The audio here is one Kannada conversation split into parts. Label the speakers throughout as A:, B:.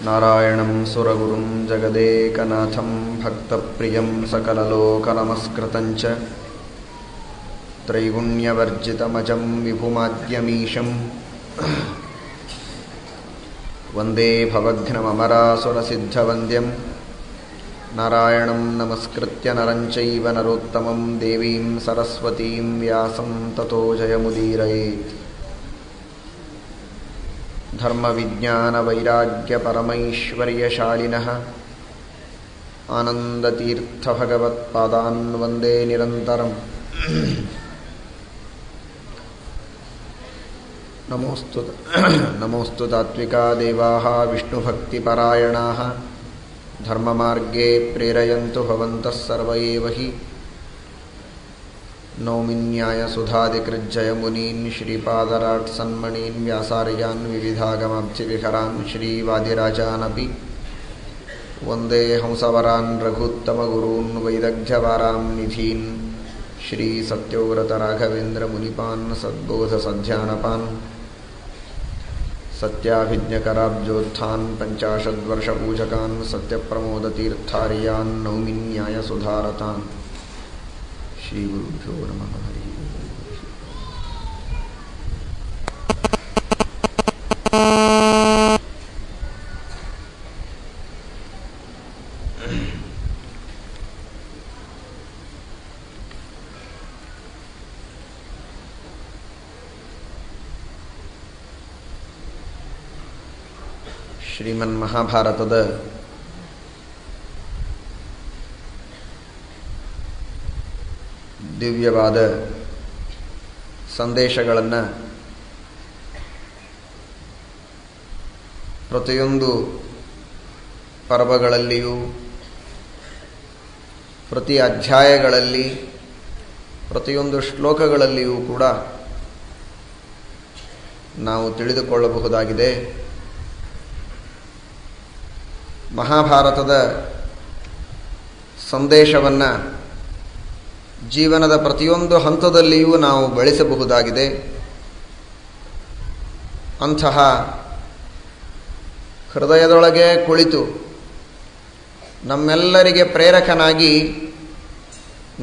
A: ನಾರಾಯಣಂ ಸುರಗುರುಂ ಜಗದೇಕನಾಥಂ ಭಕ್ತಪ್ರಿಯಂ ಸಕಲಲೋಕನಮಸ್ಕೃತಂಚ ತ್ರೈಗುಣ್ಯವರ್ಜಿತಮಜಂ ವಿಭುಮಾದ್ಯಮೀಶಂ ವಂದೇ ಭವಘ್ನಮರಾಸುರಸಿದ್ಧವಂದ್ಯಂ ನಾರಾಯಣಂ ನಮಸ್ಕೃತ್ಯ ನರಂ ಚೈವ ನರೋತ್ತಮಂ ದೇವೀಂ ಸರಸ್ವತೀಂ ವ್ಯಾಸಂ ತತೋ ಜಯಮುದೀರಯೇತ್. ಧರ್ಮವಿಜ್ಞಾನವೈರಾಗ್ಯಪರಮೈಶ್ವರ್ಯಶಾಲಿನಃ ಆನಂದತೀರ್ಥಭಗವತ್ಪಾದಾನ್ ವಂದೇ ನಿರಂತರಂ. ನಮೋಸ್ತು ತಾತ್ವಿಕಾ ದೇವಾಃ ವಿಷ್ಣುಭಕ್ತಿಪರಾಯಣಾಃ ಧರ್ಮಮಾರ್ಗೇ ಪ್ರೇರಯಂತು ಭವಂತಃ ಸರ್ವ ಏವ ಹಿ. Naomi ನ್ಯಾಯಸುಧಾದಿಕೃಜ್ಜಯಮುನೀನ್ ಶ್ರೀಪಾದರಾಟ್ ಸನ್ಮಣೀನ್ ವ್ಯಾಸಾರ್ಯಾನ್ ವಿವಿಧಾಗಮಾಬ್ಧಿವಿಹರಾನ್ ಶ್ರೀವಾದಿರಾಜಾನಪಿ Vande ಹಂಸವರಾನ್ ರಘುತ್ತಮಗುರೂನ್ ವೈದಗ್ಧ್ಯವಾರಾಂ ನಿಧೀನ್ Shri ಸತ್ಯೋವ್ರತರಾಘವೇಂದ್ರ ಮುನಿಪಾನ್ ಸದ್ಬೋಧಸಧ್ಯಾನಪಾನ್ ಸತ್ಯಾಭಿಜ್ಞಕರಾಬ್ಜೋತ್ಥಾನ್ ಪಂಚಾಶದ್ವರ್ಷಪೂಜಕಾನ್ ಸತ್ಯಪ್ರಮೋದತೀರ್ಥಾರ್ಯಾನ್ Naomi ನ್ಯಾಯಸುಧಾರತಾನ್. ಶ್ರೀ ಗುರುಭ್ಯೋ ನಮಃ. ಹರಿ ಶ್ರೀಮನ್ಮಹಾಭಾರತದ ದಿವ್ಯವಾದ ಸಂದೇಶಗಳನ್ನು ಪ್ರತಿಯೊಂದು ಪರ್ವಗಳಲ್ಲಿಯೂ ಪ್ರತಿ ಅಧ್ಯಾಯಗಳಲ್ಲಿ ಪ್ರತಿಯೊಂದು ಶ್ಲೋಕಗಳಲ್ಲಿಯೂ ಕೂಡ ನಾವು ತಿಳಿದುಕೊಳ್ಳಬಹುದಾಗಿದೆ. ಮಹಾಭಾರತದ ಸಂದೇಶವನ್ನು ಜೀವನದ ಪ್ರತಿಯೊಂದು ಹಂತದಲ್ಲಿಯೂ ನಾವು ಬಳಸಬಹುದಾಗಿದೆ. ಅಂತಹ ಹೃದಯದೊಳಗೆ ಕುಳಿತು ನಮ್ಮೆಲ್ಲರಿಗೆ ಪ್ರೇರಕನಾಗಿ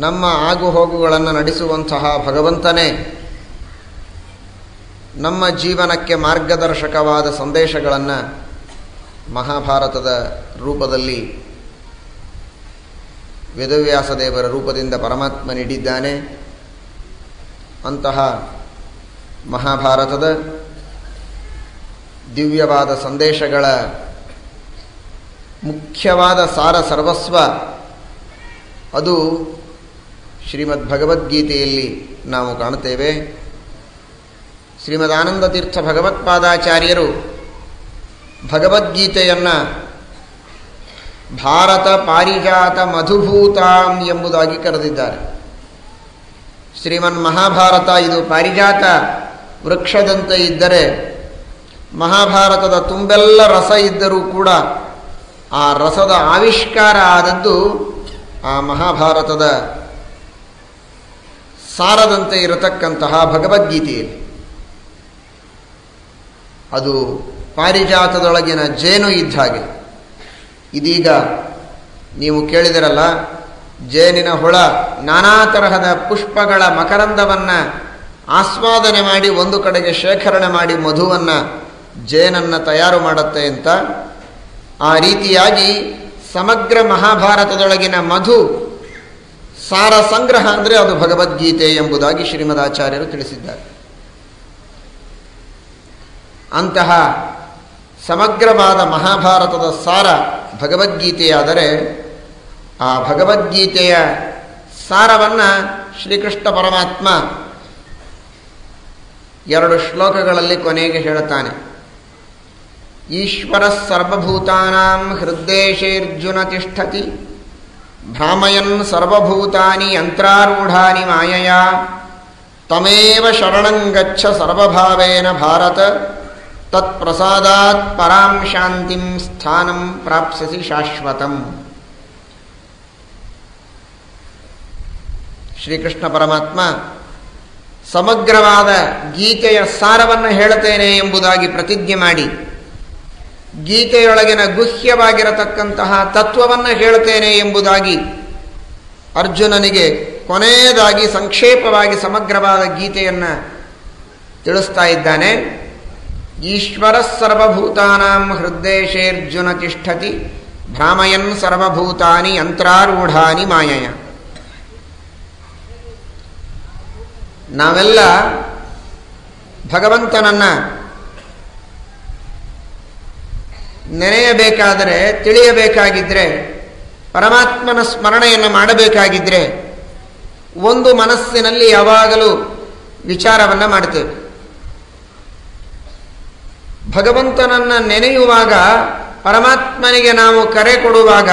A: ನಮ್ಮ ಆಗುಹೋಗುಗಳನ್ನು ನಡೆಸುವಂತಹ ಭಗವಂತನೇ ನಮ್ಮ ಜೀವನಕ್ಕೆ ಮಾರ್ಗದರ್ಶಕವಾದ ಸಂದೇಶಗಳನ್ನು ಮಹಾಭಾರತದ ರೂಪದಲ್ಲಿ ವೇದವ್ಯಾಸ ದೇವರ ರೂಪದಿಂದ ಪರಮಾತ್ಮ ನೀಡಿದ್ದಾನೆ. ಅಂತಹ ಮಹಾಭಾರತದ ದಿವ್ಯವಾದ ಸಂದೇಶಗಳ ಮುಖ್ಯವಾದ ಸಾರ ಸರ್ವಸ್ವ ಅದು ಶ್ರೀಮದ್ ಭಗವದ್ಗೀತೆಯಲ್ಲಿ ನಾವು ಕಾಣುತ್ತೇವೆ. ಶ್ರೀಮದ್ ಆನಂದತೀರ್ಥ ಭಗವತ್ಪಾದಾಚಾರ್ಯರು ಭಗವದ್ಗೀತೆಯನ್ನು ಭಾರತ ಪಾರಿಜಾತ ಮಧುಭೂತಾಂ ಎಂಬುದಾಗಿ ಕರೆದಿದ್ದಾರೆ. ಶ್ರೀಮನ್ ಮಹಾಭಾರತ ಇದು ಪಾರಿಜಾತ ವೃಕ್ಷದಂತೆ ಇದ್ದರೆ ಮಹಾಭಾರತದ ತುಂಬೆಲ್ಲ ರಸ ಇದ್ದರೂ ಕೂಡ ಆ ರಸದ ಆವಿಷ್ಕಾರ ಆದದ್ದು ಆ ಮಹಾಭಾರತದ ಸಾರದಂತೆ ಇರತಕ್ಕಂತಹ ಭಗವದ್ಗೀತೆಯಲ್ಲಿ. ಅದು ಪಾರಿಜಾತದೊಳಗಿನ ಜೇನು ಇದ್ದ ಹಾಗೆ. ಇದೀಗ ನೀವು ಕೇಳಿದಿರಲ್ಲ, ಜೇನಿನ ಹುಳ ನಾನಾ ತರಹದ ಪುಷ್ಪಗಳ ಮಕರಂದವನ್ನು ಆಸ್ವಾದನೆ ಮಾಡಿ ಒಂದು ಕಡೆಗೆ ಶೇಖರಣೆ ಮಾಡಿ ಮಧುವನ್ನು ಜೇನನ್ನು ತಯಾರು ಮಾಡುತ್ತೆ ಅಂತ. ಆ ರೀತಿಯಾಗಿ ಸಮಗ್ರ ಮಹಾಭಾರತದೊಳಗಿನ ಮಧು ಸಾರ ಸಂಗ್ರಹ ಅಂದರೆ ಅದು ಭಗವದ್ಗೀತೆ ಎಂಬುದಾಗಿ ಶ್ರೀಮದಾಚಾರ್ಯರು ತಿಳಿಸಿದ್ದಾರೆ. ಅಂತಹ ಸಮಗ್ರವಾದ ಮಹಾಭಾರತದ ಸಾರ ಭಗವದ್ಗೀತೆಯಾದರೆ ಆ ಭಗವದ್ಗೀತೆಯ ಸಾರವನ್ನು ಶ್ರೀಕೃಷ್ಣ ಪರಮಾತ್ಮ 2 ಶ್ಲೋಕಗಳಲ್ಲಿ ಕೊನೆಗೆ ಹೇಳುತ್ತಾನೆ. ಈಶ್ವರ ಸರ್ವಭೂತಾನಾಂ ಹೃದ್ದೇಶೇರ್ಜುನ ತಿಷ್ಠತಿ ಭ್ರಾಮಯನ್ ಸರ್ವಭೂತಾನಿ ಯಂತ್ರಾರೂಢಾನಿ ಮಾಯಯಾ ತಮೇವ ಶರಣಂ ಗಚ್ಚ ಸರ್ವಭಾವೇನ ಭಾರತ ತತ್ಪ್ರಸಾದಾತ್ ಪರಾಂ ಶಾಂತಿಂ ಸ್ಥಾನಂ ಪ್ರಾಪ್ಸ್ಯಸಿ ಶಾಶ್ವತಂ. ಶ್ರೀಕೃಷ್ಣ ಪರಮಾತ್ಮ ಸಮಗ್ರವಾದ ಗೀತೆಯ ಸಾರವನ್ನು ಹೇಳುತ್ತೇನೆ ಎಂಬುದಾಗಿ ಪ್ರತಿಜ್ಞೆ ಮಾಡಿ ಗೀತೆಯೊಳಗಿನ ಗುಹ್ಯವಾಗಿರತಕ್ಕಂತಹ ತತ್ವವನ್ನು ಹೇಳ್ತೇನೆ ಎಂಬುದಾಗಿ ಅರ್ಜುನನಿಗೆ ಕೊನೆಯದಾಗಿ ಸಂಕ್ಷೇಪವಾಗಿ ಸಮಗ್ರವಾದ ಗೀತೆಯನ್ನು ತಿಳಿಸ್ತಾ ಇದ್ದಾನೆ. ಈಶ್ವರ ಸರ್ವಭೂತಾನಾಂ ಹೃದ್ದೇಶೇರ್ಜುನ ತಿಷ್ಠತಿ ಭ್ರಾಮಯನ್ ಸರ್ವಭೂತಾನಿ ಯಂತ್ರಾರೂಢಾನಿ ಮಾಯಯ. ನಾವೆಲ್ಲ ಭಗವಂತನನ್ನು ನೆನೆಯಬೇಕಾದರೆ, ತಿಳಿಯಬೇಕಾಗಿದ್ದರೆ, ಪರಮಾತ್ಮನ ಸ್ಮರಣೆಯನ್ನು ಮಾಡಬೇಕಾಗಿದ್ದರೆ ಒಂದು ಮನಸ್ಸಿನಲ್ಲಿ ಯಾವಾಗಲೂ ವಿಚಾರವನ್ನು ಮಾಡ್ತೇವೆ. ಭಗವಂತನನ್ನು ನೆನೆಯುವಾಗ, ಪರಮಾತ್ಮನಿಗೆ ನಾವು ಕರೆ ಕೊಡುವಾಗ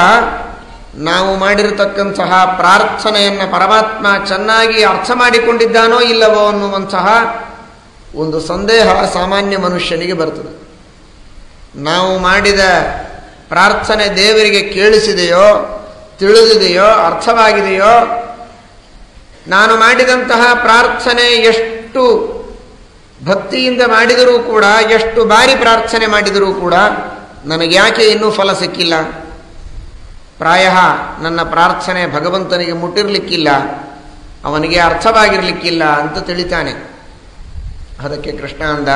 A: ನಾವು ಮಾಡಿರತಕ್ಕಂತಹ ಪ್ರಾರ್ಥನೆಯನ್ನು ಪರಮಾತ್ಮ ಚೆನ್ನಾಗಿ ಅರ್ಥ ಮಾಡಿಕೊಂಡಿದ್ದಾನೋ ಇಲ್ಲವೋ ಅನ್ನುವಂತಹ ಒಂದು ಸಂದೇಹ ಸಾಮಾನ್ಯ ಮನುಷ್ಯನಿಗೆ ಬರ್ತದೆ. ನಾವು ಮಾಡಿದ ಪ್ರಾರ್ಥನೆ ದೇವರಿಗೆ ಕೇಳಿಸಿದೆಯೋ, ತಿಳಿದಿದೆಯೋ, ಅರ್ಥವಾಗಿದೆಯೋ, ನಾನು ಮಾಡಿದಂತಹ ಪ್ರಾರ್ಥನೆ ಎಷ್ಟು ಭಕ್ತಿಯಿಂದ ಮಾಡಿದರೂ ಕೂಡ, ಎಷ್ಟು ಬಾರಿ ಪ್ರಾರ್ಥನೆ ಮಾಡಿದರೂ ಕೂಡ ನನಗೆ ಯಾಕೆ ಇನ್ನೂ ಫಲ ಸಿಕ್ಕಿಲ್ಲ, ಪ್ರಾಯ ನನ್ನ ಪ್ರಾರ್ಥನೆ ಭಗವಂತನಿಗೆ ಮುಟ್ಟಿರಲಿಕ್ಕಿಲ್ಲ, ಅವನಿಗೆ ಅರ್ಥವಾಗಿರಲಿಕ್ಕಿಲ್ಲ ಅಂತ ತಿಳಿತಾನೆ. ಅದಕ್ಕೆ ಕೃಷ್ಣ ಅಂದ,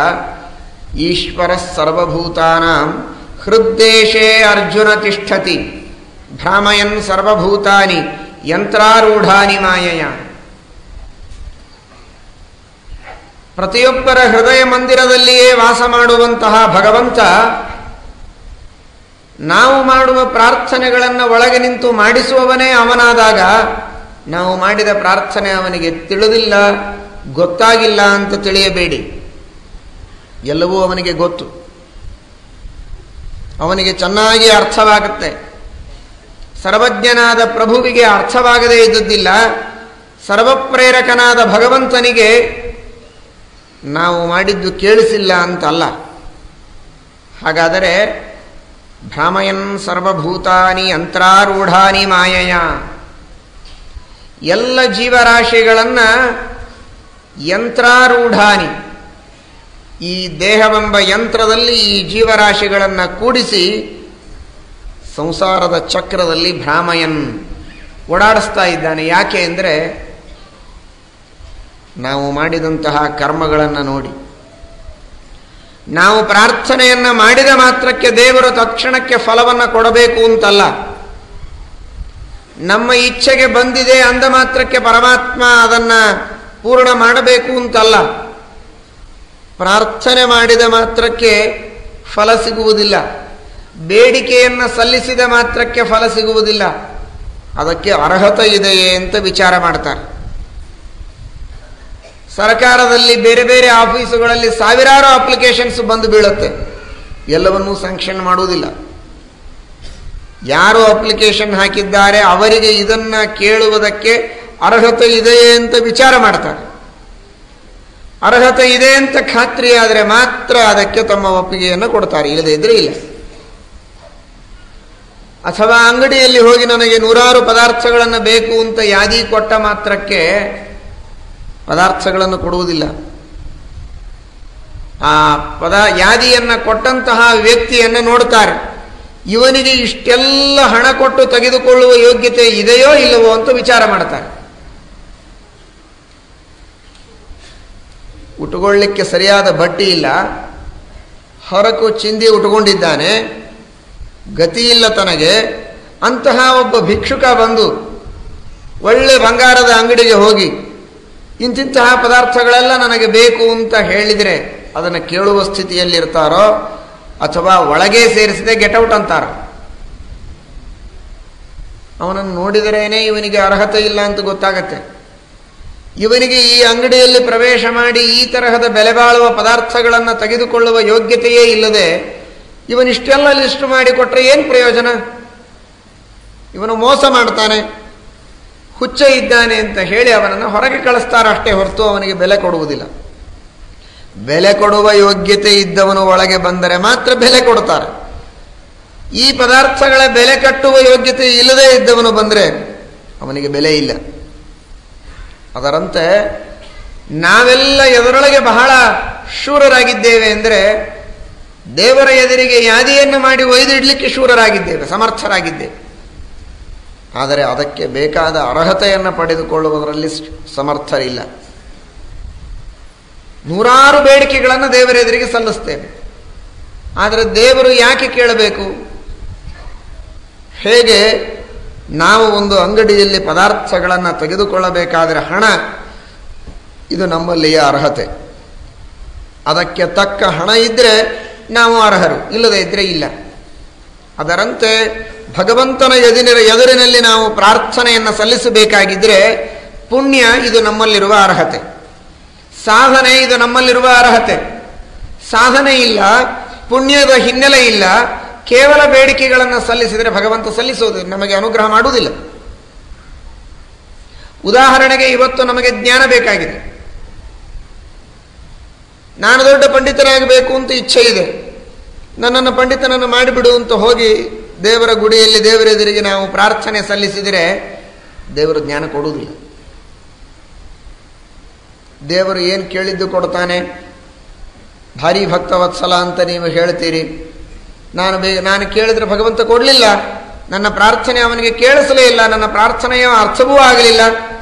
A: ಈಶ್ವರ ಸರ್ವಭೂತಾನಾಂ ಹೃದ್ದೇಶೇ ಅರ್ಜುನ ತಿಷ್ಠತಿ ಭ್ರಾಮಯನ್ ಸರ್ವಭೂತಾನಿ ಯಂತ್ರಾರೂಢಾನಿ ಮಾಯಯ. ಪ್ರತಿಯೊಬ್ಬರ ಹೃದಯ ಮಂದಿರದಲ್ಲಿಯೇ ವಾಸ ಮಾಡುವಂತಹ ಭಗವಂತ ನಾವು ಮಾಡುವ ಪ್ರಾರ್ಥನೆಗಳನ್ನು ಒಳಗೆ ನಿಂತು ಮಾಡಿಸುವವನೇ ಅವನಾದಾಗ ನಾವು ಮಾಡಿದ ಪ್ರಾರ್ಥನೆ ಅವನಿಗೆ ತಿಳಿದಿಲ್ಲ, ಗೊತ್ತಾಗಿಲ್ಲ ಅಂತ ತಿಳಿಯಬೇಡಿ. ಎಲ್ಲವೂ ಅವನಿಗೆ ಗೊತ್ತು, ಅವನಿಗೆ ಚೆನ್ನಾಗಿ ಅರ್ಥವಾಗುತ್ತೆ. ಸರ್ವಜ್ಞನಾದ ಪ್ರಭುವಿಗೆ ಅರ್ಥವಾಗದೇ ಇದ್ದುದಿಲ್ಲ. ಸರ್ವಪ್ರೇರಕನಾದ ಭಗವಂತನಿಗೆ ನಾವು ಮಾಡಿದ್ದು ಕೇಳಿಸಿಲ್ಲ ಅಂತಲ್ಲ. ಹಾಗಾದರೆ ಭ್ರಾಮಯನ್ ಸರ್ವಭೂತಾನಿ ಯಂತ್ರಾರೂಢಾನಿ ಮಾಯಯ, ಎಲ್ಲ ಜೀವರಾಶಿಗಳನ್ನು ಯಂತ್ರಾರೂಢಾನಿ, ಈ ದೇಹವೆಂಬ ಯಂತ್ರದಲ್ಲಿ ಈ ಜೀವರಾಶಿಗಳನ್ನು ಕೂಡಿಸಿ ಸಂಸಾರದ ಚಕ್ರದಲ್ಲಿ ಭ್ರಾಮಯನ್ ಓಡಾಡಿಸ್ತಾ ಇದ್ದಾನೆ. ಯಾಕೆ ಅಂದರೆ ನಾವು ಮಾಡಿದಂತಹ ಕರ್ಮಗಳನ್ನು ನೋಡಿ. ನಾವು ಪ್ರಾರ್ಥನೆಯನ್ನು ಮಾಡಿದ ಮಾತ್ರಕ್ಕೆ ದೇವರು ತಕ್ಷಣಕ್ಕೆ ಫಲವನ್ನು ಕೊಡಬೇಕು ಅಂತಲ್ಲ. ನಮ್ಮ ಇಚ್ಛೆಗೆ ಬಂದಿದೆ ಅಂದ ಮಾತ್ರಕ್ಕೆ ಪರಮಾತ್ಮ ಅದನ್ನು ಪೂರ್ಣ ಮಾಡಬೇಕು ಅಂತಲ್ಲ. ಪ್ರಾರ್ಥನೆ ಮಾಡಿದ ಮಾತ್ರಕ್ಕೆ ಫಲ ಸಿಗುವುದಿಲ್ಲ, ಬೇಡಿಕೆಯನ್ನು ಸಲ್ಲಿಸಿದ ಮಾತ್ರಕ್ಕೆ ಫಲ ಸಿಗುವುದಿಲ್ಲ. ಅದಕ್ಕೆ ಅರ್ಹತೆ ಇದೆಯೇ ಅಂತ ವಿಚಾರ ಮಾಡ್ತಾರೆ. ಸರ್ಕಾರದಲ್ಲಿ ಬೇರೆ ಬೇರೆ ಆಫೀಸುಗಳಲ್ಲಿ ಸಾವಿರಾರು ಅಪ್ಲಿಕೇಶನ್ಸ್ ಬಂದು ಬೀಳುತ್ತೆ, ಎಲ್ಲವನ್ನೂ ಸ್ಯಾಂಕ್ಷನ್ ಮಾಡುವುದಿಲ್ಲ. ಯಾರು ಅಪ್ಲಿಕೇಶನ್ ಹಾಕಿದ್ದಾರೆ ಅವರಿಗೆ ಇದನ್ನು ಕೇಳುವುದಕ್ಕೆ ಅರ್ಹತೆ ಇದೆಯೇ ಅಂತ ವಿಚಾರ ಮಾಡ್ತಾರೆ. ಅರ್ಹತೆ ಇದೆ ಅಂತ ಖಾತ್ರಿಯಾದರೆ ಮಾತ್ರ ಅದಕ್ಕೆ ತಮ್ಮ ಒಪ್ಪಿಗೆಯನ್ನು ಕೊಡ್ತಾರೆ, ಇಲ್ಲದೇ ಇದ್ರೆ ಇಲ್ಲ. ಅಥವಾ ಅಂಗಡಿಯಲ್ಲಿ ಹೋಗಿ ನನಗೆ ನೂರಾರು ಪದಾರ್ಥಗಳನ್ನು ಬೇಕು ಅಂತ ಯಾದಿ ಕೊಟ್ಟ ಮಾತ್ರಕ್ಕೆ ಪದಾರ್ಥಗಳನ್ನು ಕೊಡುವುದಿಲ್ಲ. ಆ ಯಾದಿಯನ್ನು ಕೊಟ್ಟಂತಹ ವ್ಯಕ್ತಿಯನ್ನು ನೋಡ್ತಾರೆ, ಇವನಿಗೆ ಇಷ್ಟೆಲ್ಲ ಹಣ ಕೊಟ್ಟು ತೆಗೆದುಕೊಳ್ಳುವ ಯೋಗ್ಯತೆ ಇದೆಯೋ ಇಲ್ಲವೋ ಅಂತ ವಿಚಾರ ಮಾಡ್ತಾರೆ. ಉಟ್ಕೊಳ್ಳಿಕ್ಕೆ ಸರಿಯಾದ ಬಟ್ಟೆ ಇಲ್ಲ, ಹೊರಕು ಚಿಂದಿ ಉಟ್ಕೊಂಡಿದ್ದಾನೆ, ಗತಿ ಇಲ್ಲ ತನಗೆ. ಅಂತಹ ಒಬ್ಬ ಭಿಕ್ಷುಕ ಬಂದು ಒಳ್ಳೆ ಬಂಗಾರದ ಅಂಗಡಿಗೆ ಹೋಗಿ ಇಂತಿಂತಹ ಪದಾರ್ಥಗಳೆಲ್ಲ ನನಗೆ ಬೇಕು ಅಂತ ಹೇಳಿದರೆ ಅದನ್ನು ಕೇಳುವ ಸ್ಥಿತಿಯಲ್ಲಿರ್ತಾರೋ ಅಥವಾ ಒಳಗೆ ಸೇರಿಸದೆ ಗೆಟೌಟ್ ಅಂತಾರೋ? ಅವನನ್ನು ನೋಡಿದರೇನೆ ಇವನಿಗೆ ಅರ್ಹತೆ ಇಲ್ಲ ಅಂತ ಗೊತ್ತಾಗತ್ತೆ. ಇವನಿಗೆ ಈ ಅಂಗಡಿಯಲ್ಲಿ ಪ್ರವೇಶ ಮಾಡಿ ಈ ತರಹದ ಬೆಲೆ ಬಾಳುವ ಪದಾರ್ಥಗಳನ್ನು ತೆಗೆದುಕೊಳ್ಳುವ ಯೋಗ್ಯತೆಯೇ ಇಲ್ಲದೆ ಇವನಿಷ್ಟೆಲ್ಲ ಲಿಸ್ಟ್ ಮಾಡಿಕೊಟ್ರೆ ಏನು ಪ್ರಯೋಜನ? ಇವನು ಮೋಸ ಮಾಡ್ತಾನೆ, ಹುಚ್ಚ ಇದ್ದಾನೆ ಅಂತ ಹೇಳಿ ಅವನನ್ನು ಹೊರಗೆ ಕಳಿಸ್ತಾರೆ ಅಷ್ಟೇ ಹೊರತು ಅವನಿಗೆ ಬೆಲೆ ಕೊಡುವುದಿಲ್ಲ. ಬೆಲೆ ಕೊಡುವ ಯೋಗ್ಯತೆ ಇದ್ದವನು ಒಳಗೆ ಬಂದರೆ ಮಾತ್ರ ಬೆಲೆ ಕೊಡ್ತಾರೆ. ಈ ಪದಾರ್ಥಗಳ ಬೆಲೆ ಕಟ್ಟುವ ಯೋಗ್ಯತೆ ಇಲ್ಲದೆ ಇದ್ದವನು ಬಂದರೆ ಅವನಿಗೆ ಬೆಲೆ ಇಲ್ಲ. ಅದರಂತೆ ನಾವೆಲ್ಲ ಎದರೊಳಗೆ ಬಹಳ ಶೂರರಾಗಿದ್ದೇವೆ ಅಂದರೆ ದೇವರ ಎದುರಿಗೆ ಯಾದಿಯನ್ನು ಮಾಡಿ ಒಯ್ದು ಇಡಲಿಕ್ಕೆ ಶೂರರಾಗಿದ್ದೇವೆ, ಸಮರ್ಥರಾಗಿದ್ದೇವೆ. ಆದರೆ ಅದಕ್ಕೆ ಬೇಕಾದ ಅರ್ಹತೆಯನ್ನು ಪಡೆದುಕೊಳ್ಳುವುದರಲ್ಲಿ ಸಮರ್ಥರಿಲ್ಲ. ನೂರಾರು ಬೇಡಿಕೆಗಳನ್ನು ದೇವರ ಎದುರಿಗೆ ಸಲ್ಲಿಸ್ತೇವೆ. ಆದರೆ ದೇವರು ಯಾಕೆ ಕೇಳಬೇಕು? ಹೇಗೆ ನಾವು ಒಂದು ಅಂಗಡಿಯಲ್ಲಿ ಪದಾರ್ಥಗಳನ್ನು ತೆಗೆದುಕೊಳ್ಳಬೇಕಾದರೆ ಹಣ ಇದು ನಮ್ಮಲ್ಲಿಯ ಅರ್ಹತೆ. ಅದಕ್ಕೆ ತಕ್ಕ ಹಣ ಇದ್ದರೆ ನಾವು ಅರ್ಹರು, ಇಲ್ಲದೇ ಇದ್ದರೆ ಇಲ್ಲ. ಅದರಂತೆ ಭಗವಂತನ ಎದುರಿನಲ್ಲಿ ನಾವು ಪ್ರಾರ್ಥನೆಯನ್ನು ಸಲ್ಲಿಸಬೇಕಾಗಿದ್ದರೆ ಪುಣ್ಯ ಇದು ನಮ್ಮಲ್ಲಿರುವ ಅರ್ಹತೆ, ಸಾಧನೆ ಇದು ನಮ್ಮಲ್ಲಿರುವ ಅರ್ಹತೆ. ಸಾಧನೆ ಇಲ್ಲ, ಪುಣ್ಯದ ಹಿನ್ನೆಲೆ ಇಲ್ಲ, ಕೇವಲ ಬೇಡಿಕೆಗಳನ್ನು ಸಲ್ಲಿಸಿದರೆ ಭಗವಂತ ಸಲ್ಲಿಸುವುದು ನಮಗೆ ಅನುಗ್ರಹ ಮಾಡುವುದಿಲ್ಲ. ಉದಾಹರಣೆಗೆ ಇವತ್ತು ನಮಗೆ ಜ್ಞಾನ ಬೇಕಾಗಿದೆ. ನಾನು ದೊಡ್ಡ ಪಂಡಿತನಾಗಬೇಕು ಅಂತ ಇಚ್ಛೆ ಇದೆ, ನನ್ನನ್ನು ಪಂಡಿತನನ್ನು ಮಾಡಿಬಿಡು ಅಂತ ಹೋಗಿ ದೇವರ ಗುಡಿಯಲ್ಲಿ ದೇವರ ಎದುರಿಗೆ ನಾವು ಪ್ರಾರ್ಥನೆ ಸಲ್ಲಿಸಿದರೆ ದೇವರು ಜ್ಞಾನ ಕೊಡುವುದಿಲ್ಲ. ದೇವರು ಏನು ಕೇಳಿದ್ದು ಕೊಡ್ತಾನೆ. ಭಾರಿ ಭಕ್ತವತ್ಸಲ ಅಂತ ನೀವು ಹೇಳ್ತೀರಿ. ನಾನು ಕೇಳಿದ್ರೆ ಭಗವಂತ ಕೊಡಲಿಲ್ಲ, ನನ್ನ ಪ್ರಾರ್ಥನೆ ಅವನಿಗೆ ಕೇಳಿಸಲೇ ಇಲ್ಲ, ನನ್ನ ಪ್ರಾರ್ಥನೆಯ ಅರ್ಥವೂ ಆಗಲಿಲ್ಲ,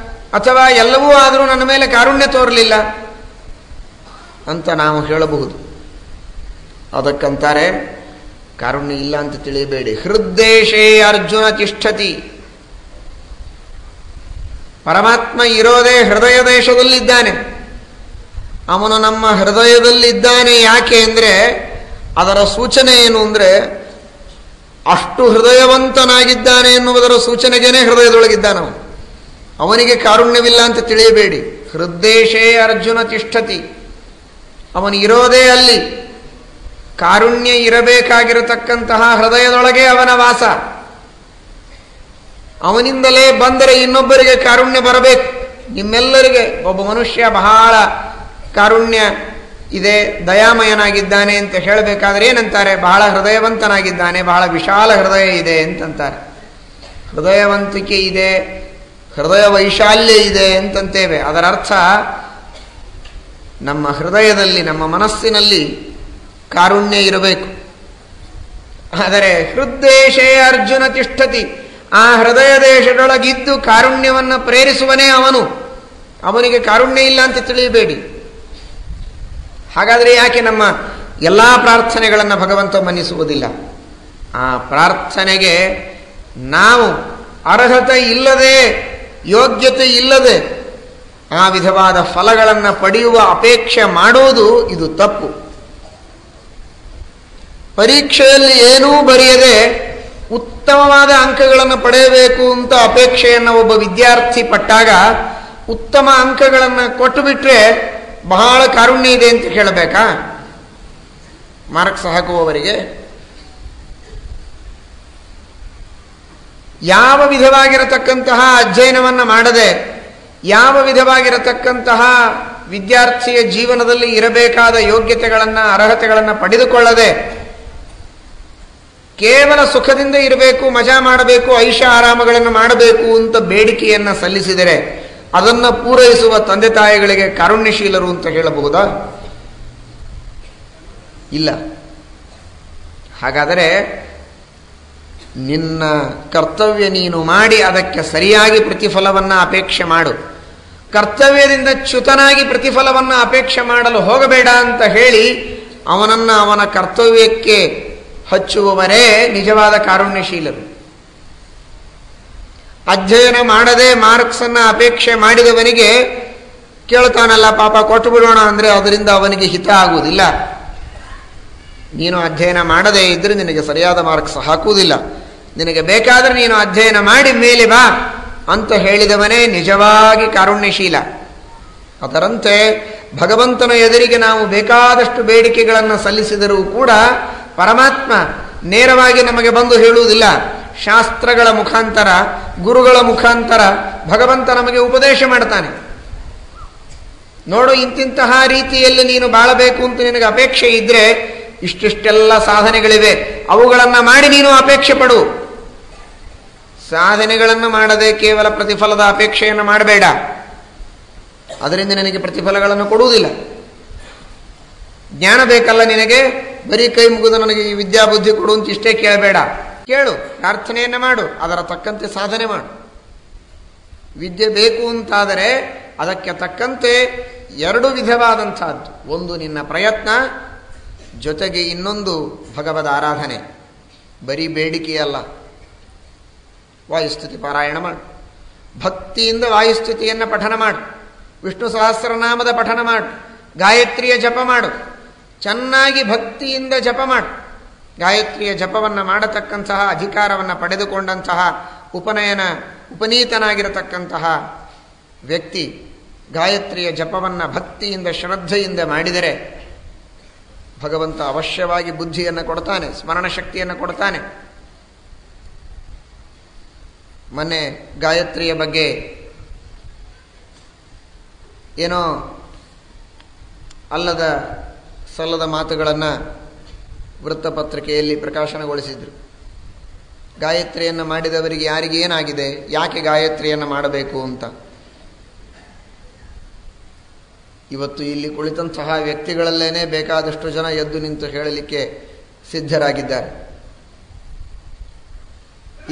A: ಅಥವಾ ಎಲ್ಲವೂ ಆದರೂ ನನ್ನ ಮೇಲೆ ಕಾರುಣ್ಯ ತೋರಲಿಲ್ಲ ಅಂತ ನಾವು ಹೇಳಬಹುದು. ಅದಕ್ಕಂತಾರೆ ಕಾರುಣ್ಯ ಇಲ್ಲ ಅಂತ ತಿಳಿಯಬೇಡಿ. ಹೃದ್ದೇಶೇ ಅರ್ಜುನ ತಿಷ್ಠತಿ. ಪರಮಾತ್ಮ ಇರೋದೇ ಹೃದಯ ದೇಶದಲ್ಲಿದ್ದಾನೆ. ಅವನು ನಮ್ಮ ಹೃದಯದಲ್ಲಿದ್ದಾನೆ. ಯಾಕೆ ಅಂದರೆ ಅದರ ಸೂಚನೆ ಏನು ಅಂದರೆ ಅಷ್ಟು ಹೃದಯವಂತನಾಗಿದ್ದಾನೆ ಎನ್ನುವುದರ ಸೂಚನೆಗೇನೆ ಹೃದಯದೊಳಗಿದ್ದಾನವನು. ಅವನಿಗೆ ಕಾರುಣ್ಯವಿಲ್ಲ ಅಂತ ತಿಳಿಯಬೇಡಿ. ಹೃದ್ದೇಶೇ ಅರ್ಜುನ ತಿಷ್ಠತಿ. ಅವನು ಇರೋದೇ ಅಲ್ಲಿ. ಕಾರುಣ್ಯ ಇರಬೇಕಾಗಿರತಕ್ಕಂತಹ ಹೃದಯದೊಳಗೆ ಅವನ ವಾಸ. ಅವನಿಂದಲೇ ಬಂದರೆ ಇನ್ನೊಬ್ಬರಿಗೆ ಕಾರುಣ್ಯ ಬರಬೇಕು. ನಿಮ್ಮೆಲ್ಲರಿಗೆ ಒಬ್ಬ ಮನುಷ್ಯ ಬಹಳ ಕಾರುಣ್ಯ ಇದೆ, ದಯಾಮಯನಾಗಿದ್ದಾನೆ ಅಂತ ಹೇಳಬೇಕಾದ್ರೆ ಏನಂತಾರೆ? ಬಹಳ ಹೃದಯವಂತನಾಗಿದ್ದಾನೆ, ಬಹಳ ವಿಶಾಲ ಹೃದಯ ಇದೆ ಅಂತಂತಾರೆ. ಹೃದಯವಂತಿಕೆ ಇದೆ, ಹೃದಯ ವೈಶಾಲ್ಯ ಇದೆ ಅಂತಂತೇವೆ. ಅದರ ಅರ್ಥ ನಮ್ಮ ಹೃದಯದಲ್ಲಿ, ನಮ್ಮ ಮನಸ್ಸಿನಲ್ಲಿ ಕಾರುಣ್ಯ ಇರಬೇಕು. ಆದರೆ ಹೃದ್ದೇಶೇ ಅರ್ಜುನ ತಿಷ್ಠತಿ. ಆ ಹೃದಯ ದೇಶದೊಳಗಿದ್ದು ಕಾರುಣ್ಯವನ್ನು ಪ್ರೇರಿಸುವನೇ ಅವನು. ಅವನಿಗೆ ಕಾರುಣ್ಯ ಇಲ್ಲ ಅಂತ ತಿಳಿಯಬೇಡಿ. ಹಾಗಾದರೆ ಯಾಕೆ ನಮ್ಮ ಎಲ್ಲ ಪ್ರಾರ್ಥನೆಗಳನ್ನು ಭಗವಂತ ಮನ್ನಿಸುವುದಿಲ್ಲ? ಆ ಪ್ರಾರ್ಥನೆಗೆ ನಾವು ಅರ್ಹತೆ ಇಲ್ಲದೆ, ಯೋಗ್ಯತೆ ಇಲ್ಲದೆ ಆ ವಿಧವಾದ ಫಲಗಳನ್ನು ಪಡೆಯುವ ಅಪೇಕ್ಷೆ ಮಾಡುವುದು ಇದು ತಪ್ಪು. ಪರೀಕ್ಷೆಯಲ್ಲಿ ಏನೂ ಬರೆಯದೆ ಉತ್ತಮವಾದ ಅಂಕಗಳನ್ನು ಪಡೆಯಬೇಕು ಅಂತ ಅಪೇಕ್ಷೆಯನ್ನು ಒಬ್ಬ ವಿದ್ಯಾರ್ಥಿ ಪಟ್ಟಾಗ ಉತ್ತಮ ಅಂಕಗಳನ್ನು ಕೊಟ್ಟು ಬಿಟ್ರೆ ಬಹಳ ಕಾರುಣ್ಯ ಇದೆ ಅಂತ ಹೇಳಬೇಕಾ? ಮಾರ್ಕ್ಸ್ ಹಾಕುವವರಿಗೆ ಯಾವ ವಿಧವಾಗಿರತಕ್ಕಂತಹ ಅಧ್ಯಯನವನ್ನು ಮಾಡದೆ, ಯಾವ ವಿಧವಾಗಿರತಕ್ಕಂತಹ ವಿದ್ಯಾರ್ಥಿಯ ಜೀವನದಲ್ಲಿ ಇರಬೇಕಾದ ಯೋಗ್ಯತೆಗಳನ್ನು, ಅರ್ಹತೆಗಳನ್ನು ಪಡೆದುಕೊಳ್ಳದೆ ಕೇವಲ ಸುಖದಿಂದ ಇರಬೇಕು, ಮಜಾ ಮಾಡಬೇಕು, ಐಷ ಆರಾಮಗಳನ್ನು ಮಾಡಬೇಕು ಅಂತ ಬೇಡಿಕೆಯನ್ನು ಸಲ್ಲಿಸಿದರೆ ಅದನ್ನು ಪೂರೈಸುವ ತಂದೆ ತಾಯಿಗಳಿಗೆ ಕಾರುಣ್ಯಶೀಲರು ಅಂತ ಹೇಳಬಹುದಾ? ಇಲ್ಲ. ಹಾಗಾದರೆ ನಿನ್ನ ಕರ್ತವ್ಯ ನೀನು ಮಾಡಿ ಅದಕ್ಕೆ ಸರಿಯಾಗಿ ಪ್ರತಿಫಲವನ್ನು ಅಪೇಕ್ಷೆ ಮಾಡು. ಕರ್ತವ್ಯದಿಂದ ಚ್ಯುತನಾಗಿ ಪ್ರತಿಫಲವನ್ನು ಅಪೇಕ್ಷೆ ಮಾಡಲು ಹೋಗಬೇಡ ಅಂತ ಹೇಳಿ ಅವನನ್ನು ಅವನ ಕರ್ತವ್ಯಕ್ಕೆ ಹಚ್ಚುವವರೇ ನಿಜವಾದ ಕಾರುಣ್ಯಶೀಲರು. ಅಧ್ಯಯನ ಮಾಡದೆ ಮಾರ್ಕ್ಸನ್ನು ಅಪೇಕ್ಷೆ ಮಾಡಿದವನಿಗೆ ಕೇಳ್ತಾನಲ್ಲ, ಪಾಪ ಕೊಟ್ಟು ಬಿಡೋಣ ಅಂದರೆ ಅದರಿಂದ ಅವನಿಗೆ ಹಿತ ಆಗುವುದಿಲ್ಲ. ನೀನು ಅಧ್ಯಯನ ಮಾಡದೇ ಇದ್ದರೆ ನಿನಗೆ ಸರಿಯಾದ ಮಾರ್ಕ್ಸ್ ಹಾಕುವುದಿಲ್ಲ. ನಿನಗೆ ಬೇಕಾದರೆ ನೀನು ಅಧ್ಯಯನ ಮಾಡಿ ಮೇಲೆ ಬಾ ಅಂತ ಹೇಳಿದವನೇ ನಿಜವಾಗಿ ಕಾರುಣ್ಯಶೀಲ. ಅದರಂತೆ ಭಗವಂತನ ಎದುರಿಗೆ ನಾವು ಬೇಕಾದಷ್ಟು ಬೇಡಿಕೆಗಳನ್ನು ಸಲ್ಲಿಸಿದರೂ ಕೂಡ ಪರಮಾತ್ಮ ನೇರವಾಗಿ ನಮಗೆ ಬಂದು ಹೇಳುವುದಿಲ್ಲ. ಶಾಸ್ತ್ರಗಳ ಮುಖಾಂತರ, ಗುರುಗಳ ಮುಖಾಂತರ ಭಗವಂತ ನಮಗೆ ಉಪದೇಶ ಮಾಡ್ತಾನೆ. ನೋಡು, ಇಂತಿಂತಹ ರೀತಿಯಲ್ಲಿ ನೀನು ಬಾಳಬೇಕು ಅಂತ ನಿನಗೆ ಅಪೇಕ್ಷೆ ಇದ್ರೆ ಇಷ್ಟಿಷ್ಟೆಲ್ಲ ಸಾಧನೆಗಳಿವೆ, ಅವುಗಳನ್ನು ಮಾಡಿ ನೀನು ಅಪೇಕ್ಷೆ ಪಡು. ಸಾಧನೆಗಳನ್ನು ಮಾಡದೆ ಕೇವಲ ಪ್ರತಿಫಲದ ಅಪೇಕ್ಷೆಯನ್ನು ಮಾಡಬೇಡ. ಅದರಿಂದ ನಿನಗೆ ಪ್ರತಿಫಲಗಳನ್ನು ಕೊಡುವುದಿಲ್ಲ. ಜ್ಞಾನ ಬೇಕಲ್ಲ ನಿನಗೆ, ಬರೀ ಕೈ ಮುಗಿದು ನನಗೆ ಈ ವಿದ್ಯಾಬುದ್ಧಿ ಕೊಡು ಅಂತ ಇಷ್ಟೇ ಕೇಳಬೇಡ. ಕೇಳು, ಪ್ರಾರ್ಥನೆಯನ್ನು ಮಾಡು, ಅದರ ತಕ್ಕಂತೆ ಸಾಧನೆ ಮಾಡು. ವಿದ್ಯೆ ಬೇಕು ಅಂತಾದರೆ ಅದಕ್ಕೆ ತಕ್ಕಂತೆ ಎರಡು ವಿಧವಾದಂಥದ್ದು. ಒಂದು ನಿನ್ನ ಪ್ರಯತ್ನ, ಜೊತೆಗೆ ಇನ್ನೊಂದು ಭಗವದ್ ಆರಾಧನೆ. ಬರೀ ಬೇಡಿಕೆಯಲ್ಲ. ವಾಯುಸ್ತುತಿ ಪಾರಾಯಣ ಮಾಡು, ಭಕ್ತಿಯಿಂದ ವಾಯುಸ್ತುತಿಯನ್ನು ಪಠನ ಮಾಡು, ವಿಷ್ಣು ಸಹಸ್ರನಾಮದ ಪಠನ ಮಾಡು, ಗಾಯತ್ರಿಯ ಜಪ ಮಾಡು, ಚೆನ್ನಾಗಿ ಭಕ್ತಿಯಿಂದ ಜಪ ಮಾಡು. ಗಾಯತ್ರಿಯ ಜಪವನ್ನು ಮಾಡತಕ್ಕಂತಹ ಅಧಿಕಾರವನ್ನು ಪಡೆದುಕೊಂಡಂತಹ ಉಪನೀತನಾಗಿರತಕ್ಕಂತಹ ವ್ಯಕ್ತಿ ಗಾಯತ್ರಿಯ ಜಪವನ್ನು ಭಕ್ತಿಯಿಂದ ಶ್ರದ್ಧೆಯಿಂದ ಮಾಡಿದರೆ ಭಗವಂತ ಅವಶ್ಯವಾಗಿ ಬುದ್ಧಿಯನ್ನು ಕೊಡ್ತಾನೆ, ಸ್ಮರಣ ಶಕ್ತಿಯನ್ನು ಕೊಡ್ತಾನೆ. ಮೊನ್ನೆ ಗಾಯತ್ರಿಯ ಬಗ್ಗೆ ಏನೋ ಅಲ್ಲದ ಸಲ್ಲದ ಮಾತುಗಳನ್ನು ವೃತ್ತಪತ್ರಿಕೆಯಲ್ಲಿ ಪ್ರಕಾಶನಗೊಳಿಸಿದರು. ಗಾಯತ್ರಿಯನ್ನು ಮಾಡಿದವರಿಗೆ ಯಾರಿಗೇನಾಗಿದೆ, ಯಾಕೆ ಗಾಯತ್ರಿಯನ್ನು ಮಾಡಬೇಕು ಅಂತ. ಇವತ್ತು ಇಲ್ಲಿ ಕುಳಿತಂತಹ ವ್ಯಕ್ತಿಗಳಲ್ಲೇನೆ ಬೇಕಾದಷ್ಟು ಜನ ಎದ್ದು ನಿಂತು ಹೇಳಲಿಕ್ಕೆ ಸಿದ್ಧರಾಗಿದ್ದಾರೆ.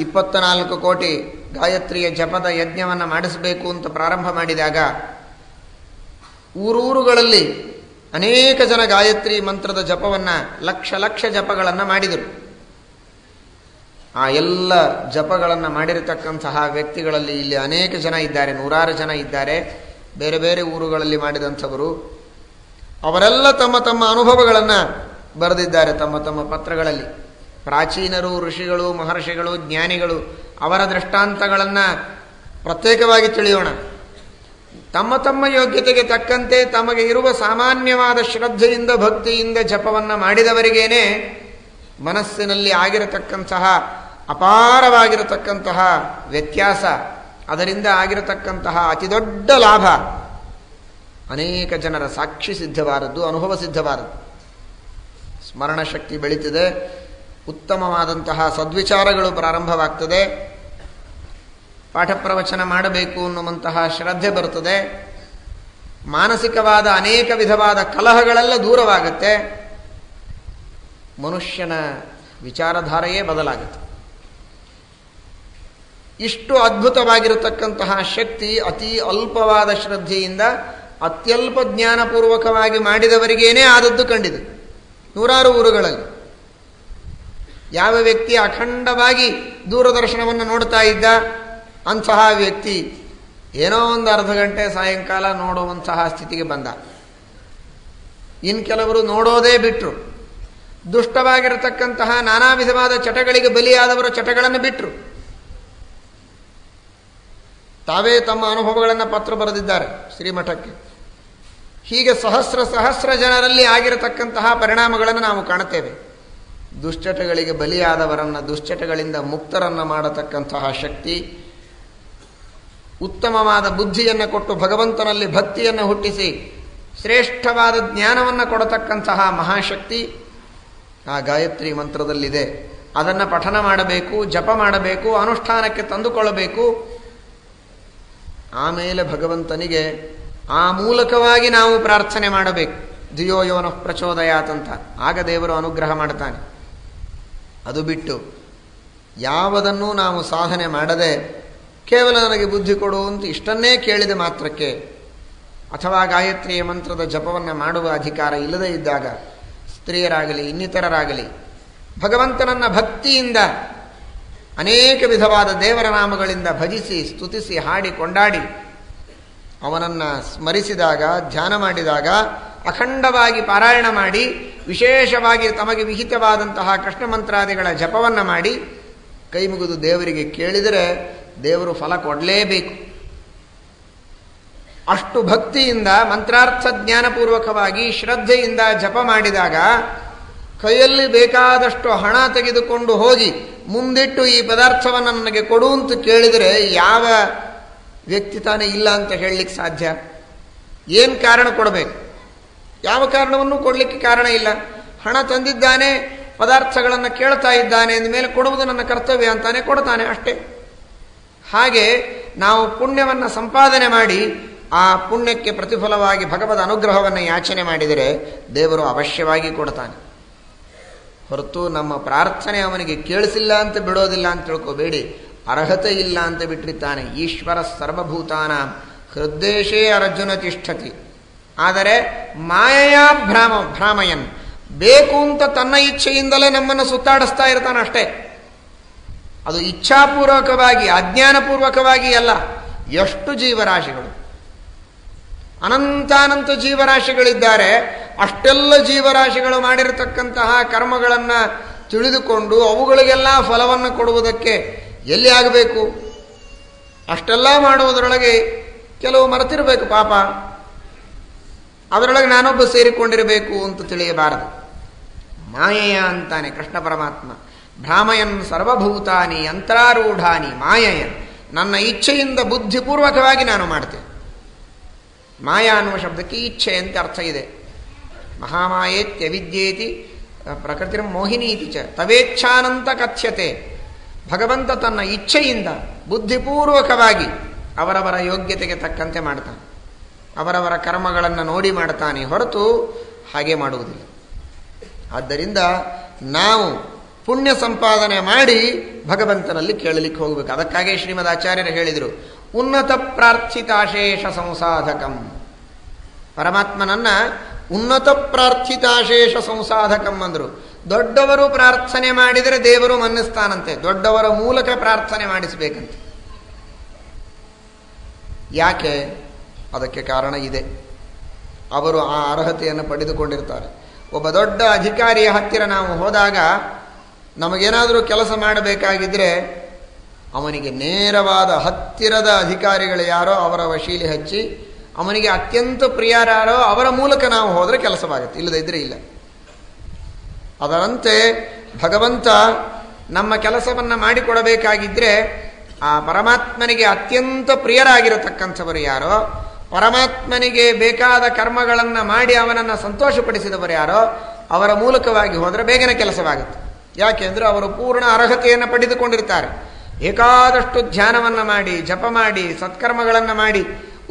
A: 24 ಕೋಟಿ ಗಾಯತ್ರಿಯ ಜಪದ ಯಜ್ಞವನ್ನು ಮಾಡಿಸಬೇಕು ಅಂತ ಪ್ರಾರಂಭ ಮಾಡಿದಾಗ ಊರೂರುಗಳಲ್ಲಿ ಅನೇಕ ಜನ ಗಾಯತ್ರಿ ಮಂತ್ರದ ಜಪವನ್ನು ಲಕ್ಷ ಜಪಗಳನ್ನು ಮಾಡಿದರು. ಆ ಎಲ್ಲ ಜಪಗಳನ್ನು ಮಾಡಿರತಕ್ಕಂತಹ ವ್ಯಕ್ತಿಗಳಲ್ಲಿ ಇಲ್ಲಿ ಅನೇಕ ಜನ ಇದ್ದಾರೆ, 100 ಜನ ಇದ್ದಾರೆ, ಬೇರೆ ಬೇರೆ ಊರುಗಳಲ್ಲಿ ಮಾಡಿದಂಥವರು. ಅವರೆಲ್ಲ ತಮ್ಮ ತಮ್ಮ ಅನುಭವಗಳನ್ನು ಬರೆದಿದ್ದಾರೆ ತಮ್ಮ ತಮ್ಮ ಪತ್ರಗಳಲ್ಲಿ. ಪ್ರಾಚೀನರು, ಋಷಿಗಳು, ಮಹರ್ಷಿಗಳು, ಜ್ಞಾನಿಗಳು ಅವರ ದೃಷ್ಟಾಂತಗಳನ್ನು ಪ್ರತ್ಯೇಕವಾಗಿ ತಿಳಿಯೋಣ. ತಮ್ಮ ತಮ್ಮ ಯೋಗ್ಯತೆಗೆ ತಕ್ಕಂತೆ ತಮಗೆ ಇರುವ ಸಾಮಾನ್ಯವಾದ ಶ್ರದ್ಧೆಯಿಂದ ಭಕ್ತಿಯಿಂದ ಜಪವನ್ನು ಮಾಡಿದವರಿಗೇನೆ ಮನಸ್ಸಿನಲ್ಲಿ ಆಗಿರತಕ್ಕಂತಹ ಅಪಾರವಾಗಿರತಕ್ಕಂತಹ ವ್ಯತ್ಯಾಸ, ಅದರಿಂದ ಆಗಿರತಕ್ಕಂತಹ ಅತಿ ದೊಡ್ಡ ಲಾಭ ಅನೇಕ ಜನರ ಸಾಕ್ಷಿ ಸಿದ್ಧವಾದದ್ದು, ಅನುಭವ ಸಿದ್ಧವಾದದ್ದು. ಸ್ಮರಣ ಶಕ್ತಿ ಬೆಳೀತದೆ, ಉತ್ತಮವಾದಂತಹ ಸದ್ವಿಚಾರಗಳು ಪ್ರಾರಂಭವಾಗ್ತದೆ, ಪಾಠ ಪ್ರವಚನ ಮಾಡಬೇಕು ಅನ್ನುವಂತಹ ಶ್ರದ್ಧೆ ಬರುತ್ತದೆ, ಮಾನಸಿಕವಾದ ಅನೇಕ ವಿಧವಾದ ಕಲಹಗಳೆಲ್ಲ ದೂರವಾಗುತ್ತೆ, ಮನುಷ್ಯನ ವಿಚಾರಧಾರೆಯೇ ಬದಲಾಗುತ್ತೆ. ಇಷ್ಟು ಅದ್ಭುತವಾಗಿರತಕ್ಕಂತಹ ಶಕ್ತಿ ಅತಿ ಅಲ್ಪವಾದ ಶ್ರದ್ಧೆಯಿಂದ ಅತ್ಯಲ್ಪ ಜ್ಞಾನಪೂರ್ವಕವಾಗಿ ಮಾಡಿದವರಿಗೇನೇ ಆದದ್ದು ಕಂಡಿದೆ 100 ಊರುಗಳಲ್ಲಿ. ಯಾವ ವ್ಯಕ್ತಿ ಅಖಂಡವಾಗಿ ದೂರದರ್ಶನವನ್ನು ನೋಡ್ತಾ ಇದ್ದ ಅಂತಹ ವ್ಯಕ್ತಿ ಏನೋ ಒಂದು ಅರ್ಧ ಗಂಟೆ ಸಾಯಂಕಾಲ ನೋಡುವಂತಹ ಸ್ಥಿತಿಗೆ ಬಂದ. ಇನ್ನು ಕೆಲವರು ನೋಡೋದೇ ಬಿಟ್ಟರು. ದುಷ್ಟವಾಗಿರತಕ್ಕಂತಹ ನಾನಾ ವಿಧವಾದ ಚಟಗಳಿಗೆ ಬಲಿಯಾದವರ ಚಟಗಳನ್ನು ಬಿಟ್ಟರು. ತಾವೇ ತಮ್ಮ ಅನುಭವಗಳನ್ನು ಪತ್ರ ಬರೆದಿದ್ದಾರೆ ಶ್ರೀಮಠಕ್ಕೆ. ಹೀಗೆ ಸಹಸ್ರ ಜನರಲ್ಲಿ ಆಗಿರತಕ್ಕಂತಹ ಪರಿಣಾಮಗಳನ್ನು ನಾವು ಕಾಣುತ್ತೇವೆ. ದುಶ್ಚಟಗಳಿಗೆ ಬಲಿಯಾದವರನ್ನು ದುಶ್ಚಟಗಳಿಂದ ಮುಕ್ತರನ್ನು ಮಾಡತಕ್ಕಂತಹ ಶಕ್ತಿ, ಉತ್ತಮವಾದ ಬುದ್ಧಿಯನ್ನು ಕೊಟ್ಟು ಭಗವಂತನಲ್ಲಿ ಭಕ್ತಿಯನ್ನು ಹುಟ್ಟಿಸಿ ಶ್ರೇಷ್ಠವಾದ ಜ್ಞಾನವನ್ನು ಕೊಡತಕ್ಕಂತಹ ಮಹಾಶಕ್ತಿ ಆ ಗಾಯತ್ರಿ ಮಂತ್ರದಲ್ಲಿದೆ. ಅದನ್ನು ಪಠನ ಮಾಡಬೇಕು, ಜಪ ಮಾಡಬೇಕು, ಅನುಷ್ಠಾನಕ್ಕೆ ತಂದುಕೊಳ್ಳಬೇಕು. ಆಮೇಲೆ ಭಗವಂತನಿಗೆ ಆ ಮೂಲಕವಾಗಿ ನಾವು ಪ್ರಾರ್ಥನೆ ಮಾಡಬೇಕು. ಧಿಯೋ ಯೋನಃ ಪ್ರಚೋದಯಾತ್ ಅಂತ. ಆಗ ದೇವರು ಅನುಗ್ರಹ ಮಾಡ್ತಾನೆ. ಅದು ಬಿಟ್ಟು ಯಾವುದನ್ನೂ ನಾವು ಸಾಧನೆ ಮಾಡದೆ ಕೇವಲ ನನಗೆ ಬುದ್ಧಿ ಕೊಡು ಅಂತ ಇಷ್ಟನ್ನೇ ಕೇಳಿದ ಮಾತ್ರಕ್ಕೆ, ಅಥವಾ ಗಾಯತ್ರಿಯ ಮಂತ್ರದ ಜಪವನ್ನು ಮಾಡುವ ಅಧಿಕಾರ ಇಲ್ಲದೇ ಇದ್ದಾಗ ಸ್ತ್ರೀಯರಾಗಲಿ ಇನ್ನಿತರರಾಗಲಿ ಭಗವಂತನನ್ನ ಭಕ್ತಿಯಿಂದ ಅನೇಕ ವಿಧವಾದ ದೇವರ ನಾಮಗಳಿಂದ ಭಜಿಸಿ ಸ್ತುತಿಸಿ ಹಾಡಿ ಕೊಂಡಾಡಿ ಅವನನ್ನು ಸ್ಮರಿಸಿದಾಗ, ಧ್ಯಾನ ಮಾಡಿದಾಗ, ಅಖಂಡವಾಗಿ ಪಾರಾಯಣ ಮಾಡಿ, ವಿಶೇಷವಾಗಿ ತಮಗೆ ವಿಹಿತವಾದಂತಹ ಕೃಷ್ಣ ಮಂತ್ರಾದಿಗಳ ಜಪವನ್ನು ಮಾಡಿ ಕೈ ಮುಗಿದು ದೇವರಿಗೆ ಕೇಳಿದರೆ ದೇವರು ಫಲ ಕೊಡಲೇಬೇಕು. ಅಷ್ಟು ಭಕ್ತಿಯಿಂದ ಮಂತ್ರಾರ್ಥ ಜ್ಞಾನಪೂರ್ವಕವಾಗಿ ಶ್ರದ್ಧೆಯಿಂದ ಜಪ ಮಾಡಿದಾಗ ಕೈಯಲ್ಲಿ ಬೇಕಾದಷ್ಟು ಹಣ ತೆಗೆದುಕೊಂಡು ಹೋಗಿ ಮುಂದಿಟ್ಟು ಈ ಪದಾರ್ಥವನ್ನು ನನಗೆ ಕೊಡು ಅಂತ ಕೇಳಿದರೆ ಯಾವ ವ್ಯಕ್ತಿ ತಾನೇ ಇಲ್ಲ ಅಂತ ಹೇಳಲಿಕ್ಕೆ ಸಾಧ್ಯ? ಏನು ಕಾರಣ ಕೊಡಬೇಕು? ಯಾವ ಕಾರಣವನ್ನೂ ಕೊಡಲಿಕ್ಕೆ ಕಾರಣ ಇಲ್ಲ. ಹಣ ತಂದಿದ್ದಾನೆ, ಪದಾರ್ಥಗಳನ್ನು ಕೇಳ್ತಾ ಇದ್ದಾನೆ ಅಂದಮೇಲೆ ಕೊಡುವುದು ನನ್ನ ಕರ್ತವ್ಯ ಅಂತಾನೆ ಕೊಡ್ತಾನೆ, ಅಷ್ಟೇ. ಹಾಗೆ ನಾವು ಪುಣ್ಯವನ್ನು ಸಂಪಾದನೆ ಮಾಡಿ ಆ ಪುಣ್ಯಕ್ಕೆ ಪ್ರತಿಫಲವಾಗಿ ಭಗವದ್ ಅನುಗ್ರಹವನ್ನು ಯಾಚನೆ ಮಾಡಿದರೆ ದೇವರು ಅವಶ್ಯವಾಗಿ ಕೊಡ್ತಾನೆ. ಹೊರತು ನಮ್ಮ ಪ್ರಾರ್ಥನೆ ಅವನಿಗೆ ಕೇಳಿಸಿಲ್ಲ ಅಂತ ಬಿಡೋದಿಲ್ಲ ಅಂತ ತಿಳ್ಕೋಬೇಡಿ. ಅರ್ಹತೆ ಇಲ್ಲ ಅಂತ ಬಿಟ್ಟಿರ್ತಾನೆ. ಈಶ್ವರ ಸರ್ವಭೂತಾನ ಹೃದ್ದೇಶೇ ಅರ್ಜುನ ತಿಷ್ಠತಿ. ಆದರೆ ಮಾಯೆಯ ಭ್ರಾಮಯನ್, ಬೇಕು ಅಂತ ತನ್ನ ಇಚ್ಛೆಯಿಂದಲೇ ನಮ್ಮನ್ನು ಸುತ್ತಾಡಿಸ್ತಾ ಇರ್ತಾನೆ ಅಷ್ಟೇ. ಅದು ಇಚ್ಛಾಪೂರ್ವಕವಾಗಿ ಅಜ್ಞಾನಪೂರ್ವಕವಾಗಿ ಅಲ್ಲ. ಎಷ್ಟು ಜೀವರಾಶಿಗಳು, ಅನಂತಾನಂತ ಜೀವರಾಶಿಗಳಿದ್ದಾರೆ. ಅಷ್ಟೆಲ್ಲ ಜೀವರಾಶಿಗಳು ಮಾಡಿರತಕ್ಕಂತಹ ಕರ್ಮಗಳನ್ನು ತಿಳಿದುಕೊಂಡು ಅವುಗಳಿಗೆಲ್ಲ ಫಲವನ್ನು ಕೊಡುವುದಕ್ಕೆ ಎಲ್ಲಿ ಆಗಬೇಕು? ಅಷ್ಟೆಲ್ಲ ಮಾಡುವುದರೊಳಗೆ ಕೆಲವು ಮರೆತಿರಬೇಕು ಪಾಪ. ಅದರೊಳಗೆ ನಾನೊಬ್ಬ ಸೇರಿಕೊಂಡಿರಬೇಕು ಅಂತ ತಿಳಿಯಬಾರದು. ಮಾಯೆಯ ಅಂತಾನೆ ಕೃಷ್ಣ ಪರಮಾತ್ಮ. ಭ್ರಾಮಯನ್ ಸರ್ವಭೂತಾನಿ ಯಂತ್ರಾರೂಢಾನಿ ಮಾಯೆಯನ್. ನನ್ನ ಇಚ್ಛೆಯಿಂದ ಬುದ್ಧಿಪೂರ್ವಕವಾಗಿ ನಾನು ಮಾಡ್ತೇನೆ. ಮಾಯಾ ಅನ್ನುವ ಶಬ್ದಕ್ಕೆ ಇಚ್ಛೆ ಅಂತ ಅರ್ಥ ಇದೆ. ಮಹಾಮಾಯೇತ್ಯವಿದ್ಯೇತಿ ಪ್ರಕೃತಿ ಮೋಹಿನೀತಿ ಚ ತವೇಚ್ಛಾನಂತ ಕಥ್ಯತೆ. ಭಗವಂತ ತನ್ನ ಇಚ್ಛೆಯಿಂದ ಬುದ್ಧಿಪೂರ್ವಕವಾಗಿ ಅವರವರ ಯೋಗ್ಯತೆಗೆ ತಕ್ಕಂತೆ ಮಾಡ್ತಾನೆ. ಅವರವರ ಕರ್ಮಗಳನ್ನು ನೋಡಿ ಮಾಡ್ತಾನೆ, ಹೊರತು ಹಾಗೆ ಮಾಡುವುದಿಲ್ಲ. ಆದ್ದರಿಂದ ನಾವು ಪುಣ್ಯ ಸಂಪಾದನೆ ಮಾಡಿ ಭಗವಂತನಲ್ಲಿ ಕೇಳಲಿಕ್ಕೆ ಹೋಗಬೇಕು. ಅದಕ್ಕಾಗಿ ಶ್ರೀಮದ್ ಆಚಾರ್ಯರು ಹೇಳಿದರು, ಉನ್ನತ ಪ್ರಾರ್ಥಿತಾಶೇಷ ಸಂಸಾಧಕಂ. ಪರಮಾತ್ಮನನ್ನ ಉನ್ನತ ಪ್ರಾರ್ಥಿತಾಶೇಷ ಸಂಸಾಧಕಂ ಅಂದರು. ದೊಡ್ಡವರು ಪ್ರಾರ್ಥನೆ ಮಾಡಿದರೆ ದೇವರು ಮನ್ನಿಸ್ತಾನಂತೆ. ದೊಡ್ಡವರ ಮೂಲಕ ಪ್ರಾರ್ಥನೆ ಮಾಡಿಸಬೇಕಂತೆ. ಯಾಕೆ? ಅದಕ್ಕೆ ಕಾರಣ ಇದೆ. ಅವರು ಆ ಅರ್ಹತೆಯನ್ನು ಪಡೆದುಕೊಂಡಿರ್ತಾರೆ. ಒಬ್ಬ ದೊಡ್ಡ ಅಧಿಕಾರಿಯ ಹತ್ತಿರ ನಾವು ಹೋದಾಗ ನಮಗೇನಾದರೂ ಕೆಲಸ ಮಾಡಬೇಕಾಗಿದ್ದರೆ ಅವನಿಗೆ ನೇರವಾದ ಹತ್ತಿರದ ಅಧಿಕಾರಿಗಳು ಯಾರೋ ಅವರ ವಶೀಲಿ ಹಚ್ಚಿ ಅವನಿಗೆ ಅತ್ಯಂತ ಪ್ರಿಯರಾರೋ ಅವರ ಮೂಲಕ ನಾವು ಹೋದರೆ ಕೆಲಸವಾಗುತ್ತೆ, ಇಲ್ಲದೇ ಇದ್ರೆ ಇಲ್ಲ. ಅದರಂತೆ ಭಗವಂತ ನಮ್ಮ ಕೆಲಸವನ್ನು ಮಾಡಿಕೊಡಬೇಕಾಗಿದ್ದರೆ ಆ ಪರಮಾತ್ಮನಿಗೆ ಅತ್ಯಂತ ಪ್ರಿಯರಾಗಿರತಕ್ಕಂಥವರು ಯಾರೋ, ಪರಮಾತ್ಮನಿಗೆ ಬೇಕಾದ ಕರ್ಮಗಳನ್ನು ಮಾಡಿ ಅವನನ್ನು ಸಂತೋಷಪಡಿಸಿದವರು ಯಾರೋ ಅವರ ಮೂಲಕವಾಗಿ ಹೋದರೆ ಬೇಗನೆ ಕೆಲಸವಾಗುತ್ತೆ. ಯಾಕೆಂದರೆ ಅವರು ಪೂರ್ಣ ಅರ್ಹತೆಯನ್ನು ಪಡೆದುಕೊಂಡಿರ್ತಾರೆ. ಬೇಕಾದಷ್ಟು ಧ್ಯಾನವನ್ನು ಮಾಡಿ, ಜಪ ಮಾಡಿ, ಸತ್ಕರ್ಮಗಳನ್ನು ಮಾಡಿ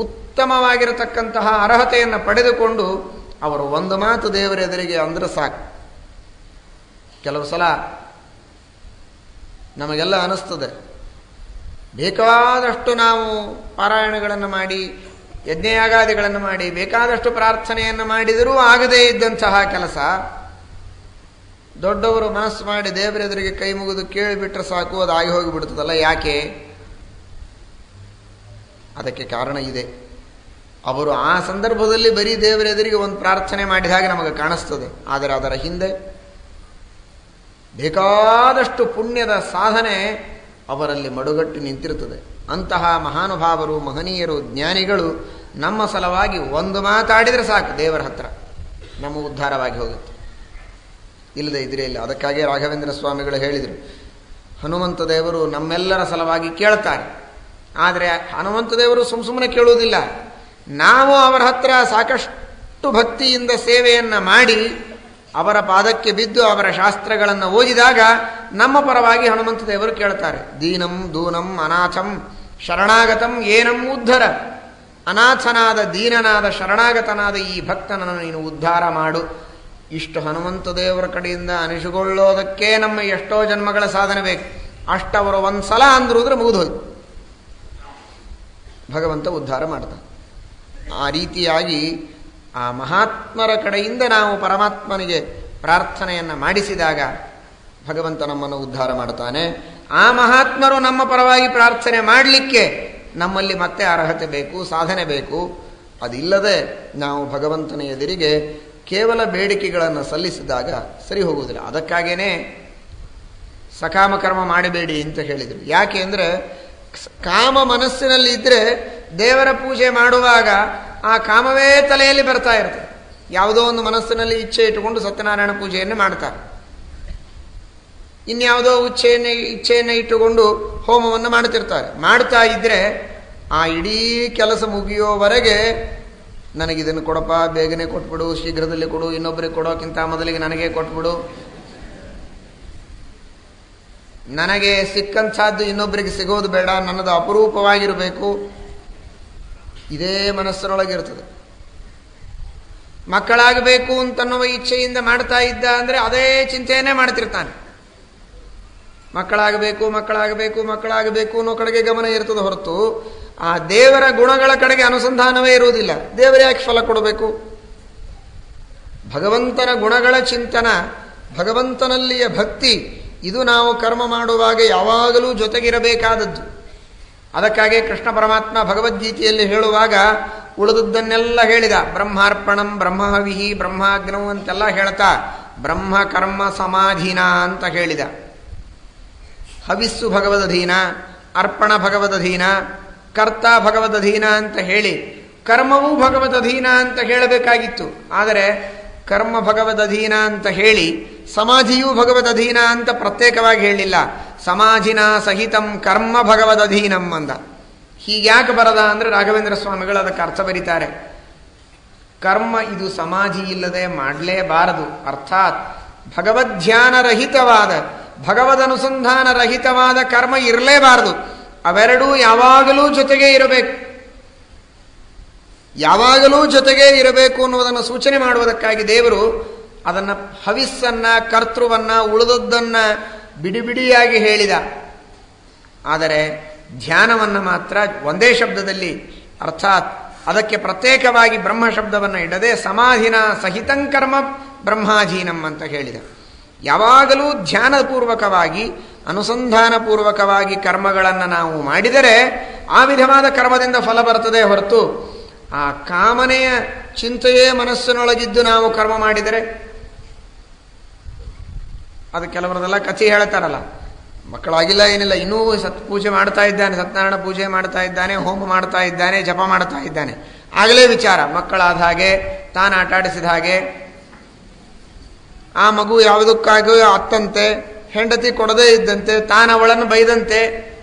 A: ಉತ್ತಮವಾಗಿರತಕ್ಕಂತಹ ಅರ್ಹತೆಯನ್ನು ಪಡೆದುಕೊಂಡು ಅವರು ಒಂದು ಮಾತು ದೇವರೆದುರಿಗೆ ಅಂದ್ರೆ ಸಾಕು. ಕೆಲವು ಸಲ ನಮಗೆಲ್ಲ ಅನಿಸ್ತದೆ, ಬೇಕಾದಷ್ಟು ನಾವು ಪಾರಾಯಣಗಳನ್ನು ಮಾಡಿ, ಯಜ್ಞಯಾಗಾದಿಗಳನ್ನು ಮಾಡಿ, ಬೇಕಾದಷ್ಟು ಪ್ರಾರ್ಥನೆಯನ್ನು ಮಾಡಿದರೂ ಆಗದೇ ಇದ್ದಂತಹ ಕೆಲಸ ದೊಡ್ಡವರು ಮನಸ್ಸು ಮಾಡಿ ದೇವರೆದುರಿಗೆ ಕೈ ಮುಗಿದು ಕೇಳಿಬಿಟ್ರೆ ಸಾಕು, ಅದು ಆಗಿ ಹೋಗಿಬಿಡ್ತದಲ್ಲ. ಯಾಕೆ? ಅದಕ್ಕೆ ಕಾರಣ ಇದೆ. ಅವರು ಆ ಸಂದರ್ಭದಲ್ಲಿ ಬರೀ ದೇವರೆದುರಿಗೆ ಒಂದು ಪ್ರಾರ್ಥನೆ ಮಾಡಿದ ಹಾಗೆ ನಮಗೆ ಕಾಣಿಸ್ತದೆ. ಆದರೆ ಅದರ ಹಿಂದೆ ಬೇಕಾದಷ್ಟು ಪುಣ್ಯದ ಸಾಧನೆ ಅವರಲ್ಲಿ ಮಡುಗಟ್ಟು ನಿಂತಿರುತ್ತದೆ. ಅಂತಹ ಮಹಾನುಭಾವರು, ಮಹನೀಯರು, ಜ್ಞಾನಿಗಳು ನಮ್ಮ ಸಲವಾಗಿ ಒಂದು ಮಾತಾಡಿದರೆ ಸಾಕು, ದೇವರ ಹತ್ರ ನಮ್ಮ ಉದ್ಧಾರವಾಗಿ ಹೋಗುತ್ತೆ. ಇಲ್ಲದೆ ಇದ್ರೆ ಇಲ್ಲ. ಅದಕ್ಕಾಗಿ ರಾಘವೇಂದ್ರ ಸ್ವಾಮಿಗಳು ಹೇಳಿದರು, ಹನುಮಂತ ದೇವರು ನಮ್ಮೆಲ್ಲರ ಸಲವಾಗಿ ಕೇಳ್ತಾರೆ. ಆದರೆ ಹನುಮಂತ ದೇವರು ಸುಮ್ಮನೆ ಕೇಳುವುದಿಲ್ಲ. ನಾವು ಅವರ ಹತ್ರ ಸಾಕಷ್ಟು ಭಕ್ತಿಯಿಂದ ಸೇವೆಯನ್ನು ಮಾಡಿ ಅವರ ಪಾದಕ್ಕೆ ಬಿದ್ದು ಅವರ ಶಾಸ್ತ್ರಗಳನ್ನು ಓದಿದಾಗ ನಮ್ಮ ಪರವಾಗಿ ಹನುಮಂತ ದೇವರು ಕೇಳ್ತಾರೆ. ದೀನಂ ದೂನಂ ಅನಾಥಂ ಶರಣಾಗತಂ ಏನಂ ಉದ್ಧರ. ಅನಾಥನಾದ, ದೀನನಾದ, ಶರಣಾಗತನಾದ ಈ ಭಕ್ತನನ್ನು ನೀನು ಉದ್ಧಾರ ಮಾಡು. ಇಷ್ಟು ಹನುಮಂತ ದೇವರ ಕಡೆಯಿಂದ ಅನಿಸಿಕೊಳ್ಳೋದಕ್ಕೆ ನಮ್ಮ ಎಷ್ಟೋ ಜನ್ಮಗಳ ಸಾಧನೆ ಬೇಕು. ಅಷ್ಟವರು ಒಂದು ಸಲ ಅಂದ್ರೂ ಮುಗಿದೋಯ್ತು, ಭಗವಂತ ಉದ್ಧಾರ ಮಾಡ್ತಾನೆ. ಆ ರೀತಿಯಾಗಿ ಆ ಮಹಾತ್ಮರ ಕಡೆಯಿಂದ ನಾವು ಪರಮಾತ್ಮನಿಗೆ ಪ್ರಾರ್ಥನೆಯನ್ನು ಮಾಡಿಸಿದಾಗ ಭಗವಂತ ನಮ್ಮನ್ನು ಉದ್ಧಾರ ಮಾಡ್ತಾನೆ. ಆ ಮಹಾತ್ಮರು ನಮ್ಮ ಪರವಾಗಿ ಪ್ರಾರ್ಥನೆ ಮಾಡಲಿಕ್ಕೆ ನಮ್ಮಲ್ಲಿ ಮತ್ತೆ ಅರ್ಹತೆ ಬೇಕು, ಸಾಧನೆ ಬೇಕು. ಅದಿಲ್ಲದೆ ನಾವು ಭಗವಂತನ ಎದುರಿಗೆ ಕೇವಲ ಬೇಡಿಕೆಗಳನ್ನು ಸಲ್ಲಿಸಿದಾಗ ಸರಿ ಹೋಗುವುದಿಲ್ಲ. ಅದಕ್ಕಾಗೇನೆ ಸಕಾಮ ಕರ್ಮ ಮಾಡಬೇಡಿ ಅಂತ ಹೇಳಿದರು. ಯಾಕೆ ಅಂದರೆ ಕಾಮ ಮನಸ್ಸಿನಲ್ಲಿ ಇದ್ದರೆ ದೇವರ ಪೂಜೆ ಮಾಡುವಾಗ ಆ ಕಾಮವೇ ತಲೆಯಲ್ಲಿ ಬರ್ತಾ ಇರ್ತದೆ. ಯಾವುದೋ ಒಂದು ಮನಸ್ಸಿನಲ್ಲಿ ಇಚ್ಛೆ ಇಟ್ಟುಕೊಂಡು ಸತ್ಯನಾರಾಯಣ ಪೂಜೆಯನ್ನು ಮಾಡ್ತಾರೆ. ಇನ್ಯಾವುದೋ ಇಚ್ಛೆಯನ್ನು ಇಟ್ಟುಕೊಂಡು ಹೋಮವನ್ನು ಮಾಡ್ತಿರ್ತಾರೆ. ಮಾಡ್ತಾ ಇದ್ದರೆ ಆ ಇಡೀ ಕೆಲಸ ಮುಗಿಯೋವರೆಗೆ ನನಗಿದನ್ನು ಕೊಡಪ್ಪ, ಬೇಗನೆ ಕೊಟ್ಬಿಡು, ಶೀಘ್ರದಲ್ಲಿ ಕೊಡು, ಇನ್ನೊಬ್ಬರಿಗೆ ಕೊಡೋಕ್ಕಿಂತ ಮೊದಲಿಗೆ ನನಗೆ ಕೊಟ್ಬಿಡು, ನನಗೆ ಸಿಕ್ಕಂಥದ್ದು ಇನ್ನೊಬ್ಬರಿಗೆ ಸಿಗೋದು ಬೇಡ, ನನ್ನದು ಅಪರೂಪವಾಗಿರಬೇಕು. ಇದೇ ಮನಸ್ಸಿನೊಳಗಿರ್ತದೆ. ಮಕ್ಕಳಾಗಬೇಕು ಅಂತನ್ನುವ ಇಚ್ಛೆಯಿಂದ ಮಾಡ್ತಾ ಇದ್ದ ಅಂದರೆ ಅದೇ ಚಿಂತೆಯನ್ನೇ ಮಾಡ್ತಿರ್ತಾನೆ. ಮಕ್ಕಳಾಗಬೇಕು ಮಕ್ಕಳಾಗಬೇಕು ಮಕ್ಕಳಾಗಬೇಕು ಅನ್ನೋ ಕಡೆಗೆ ಗಮನ ಇರ್ತದೆ ಹೊರತು ಆ ದೇವರ ಗುಣಗಳ ಕಡೆಗೆ ಅನುಸಂಧಾನವೇ ಇರುವುದಿಲ್ಲ. ದೇವರು ಯಾಕೆ ಫಲ ಕೊಡಬೇಕು? ಭಗವಂತನ ಗುಣಗಳ ಚಿಂತನ, ಭಗವಂತನಲ್ಲಿಯ ಭಕ್ತಿ, ಇದು ನಾವು ಕರ್ಮ ಮಾಡುವಾಗ ಯಾವಾಗಲೂ ಜೊತೆಗಿರಬೇಕಾದದ್ದು. ಅದಕ್ಕಾಗಿ ಕೃಷ್ಣ ಪರಮಾತ್ಮ ಭಗವದ್ಗೀತೆಯಲ್ಲಿ ಹೇಳುವಾಗ ಉಳಿದದ್ದನ್ನೆಲ್ಲ ಹೇಳಿದ. ಬ್ರಹ್ಮಾರ್ಪಣಂ ಬ್ರಹ್ಮಹವಿಹಿ ಬ್ರಹ್ಮಾಗ್ನೌ ಅಂತೆಲ್ಲ ಹೇಳ್ತಾ ಬ್ರಹ್ಮ ಕರ್ಮ ಸಮಾಧಿನ ಅಂತ ಹೇಳಿದ. ಹವಿಸ್ಸು ಭಗವದಧೀನ, ಅರ್ಪಣ ಭಗವದಧೀನ, ಕರ್ತ ಭಗವದಧೀನ ಅಂತ ಹೇಳಿ ಕರ್ಮವೂ ಭಗವದಧೀನ ಅಂತ ಹೇಳಬೇಕಾಗಿತ್ತು. ಆದರೆ ಕರ್ಮ ಭಗವದಧೀನ ಅಂತ ಹೇಳಿ ಸಮಾಧಿಯೂ ಭಗವದಧೀನ ಅಂತ ಪ್ರತ್ಯೇಕವಾಗಿ ಹೇಳಿಲ್ಲ. ಸಮಾಧಿನ ಸಹಿತಂ ಕರ್ಮ ಭಗವದಧೀನಂ ಅಂದ. ಹೀಗ್ಯಾಕೆ ಬರದ ಅಂದರೆ ರಾಘವೇಂದ್ರ ಸ್ವಾಮಿಗಳು ಅದಕ್ಕೆ ಅರ್ಥ ಬರೀತಾರೆ. ಕರ್ಮ ಇದು ಸಮಾಧಿ ಇಲ್ಲದೆ ಮಾಡಲೇಬಾರದು. ಅರ್ಥಾತ್ ಭಗವದ್ಧ್ಯಾನರಹಿತವಾದ, ಭಗವದನುಸಂಧಾನ ರಹಿತವಾದ ಕರ್ಮ ಇರಲೇಬಾರದು. ಅವೆರಡೂ ಯಾವಾಗಲೂ ಜೊತೆಗೇ ಇರಬೇಕು. ಯಾವಾಗಲೂ ಜೊತೆಗೇ ಇರಬೇಕು ಅನ್ನುವುದನ್ನು ಸೂಚನೆ ಮಾಡುವುದಕ್ಕಾಗಿ ದೇವರು ಅದನ್ನು ಹವಿಸ್ಸನ್ನ, ಕರ್ತೃವನ್ನ, ಉಳಿದದ್ದನ್ನ ಬಿಡಿಬಿಡಿಯಾಗಿ ಹೇಳಿದ. ಆದರೆ ಧ್ಯಾನವನ್ನು ಮಾತ್ರ ಒಂದೇ ಶಬ್ದದಲ್ಲಿ, ಅರ್ಥಾತ್ ಅದಕ್ಕೆ ಪ್ರತ್ಯೇಕವಾಗಿ ಬ್ರಹ್ಮ ಶಬ್ದವನ್ನು ಇಡದೆ ಸಮಾಧಿನ ಸಹಿತಂಕರ್ಮ ಬ್ರಹ್ಮಾಧೀನಂ ಅಂತ ಹೇಳಿದ. ಯಾವಾಗಲೂ ಧ್ಯಾನಪೂರ್ವಕವಾಗಿ ಅನುಸಂಧಾನಪೂರ್ವಕವಾಗಿ ಕರ್ಮಗಳನ್ನು ನಾವು ಮಾಡಿದರೆ ಆ ವಿಧವಾದ ಕರ್ಮದಿಂದ ಫಲ ಬರ್ತದೆ ಹೊರತು ಆ ಕಾಮನೆಯ ಚಿಂತೆಯೇ ಮನಸ್ಸಿನೊಳಗಿದ್ದು ನಾವು ಕರ್ಮ ಮಾಡಿದರೆ, ಅದು ಕೆಲವರದೆಲ್ಲ ಕಥೆ ಹೇಳ್ತಾರಲ್ಲ, ಮಕ್ಕಳಾಗಿಲ್ಲ ಏನಿಲ್ಲ, ಇನ್ನೂ ಪೂಜೆ ಮಾಡ್ತಾ ಇದ್ದಾನೆ, ಸತ್ಯನಾರಾಯಣ ಪೂಜೆ ಮಾಡ್ತಾ ಇದ್ದಾನೆ, ಹೋಮ ಮಾಡ್ತಾ ಇದ್ದಾನೆ, ಜಪ ಮಾಡ್ತಾ ಇದ್ದಾನೆ, ಆಗಲೇ ವಿಚಾರ ಮಕ್ಕಳಾದ ಹಾಗೆ, ತಾನು ಆಟಾಡಿಸಿದ ಹಾಗೆ, ಆ ಮಗು ಯಾವುದಕ್ಕಾಗಿಯೋ ಅತ್ತಂತೆ, ಹೆಂಡತಿ ಕೊಡದೇ ಇದ್ದಂತೆ, ತಾನು ಅವಳನ್ನು ಬೈದಂತೆ,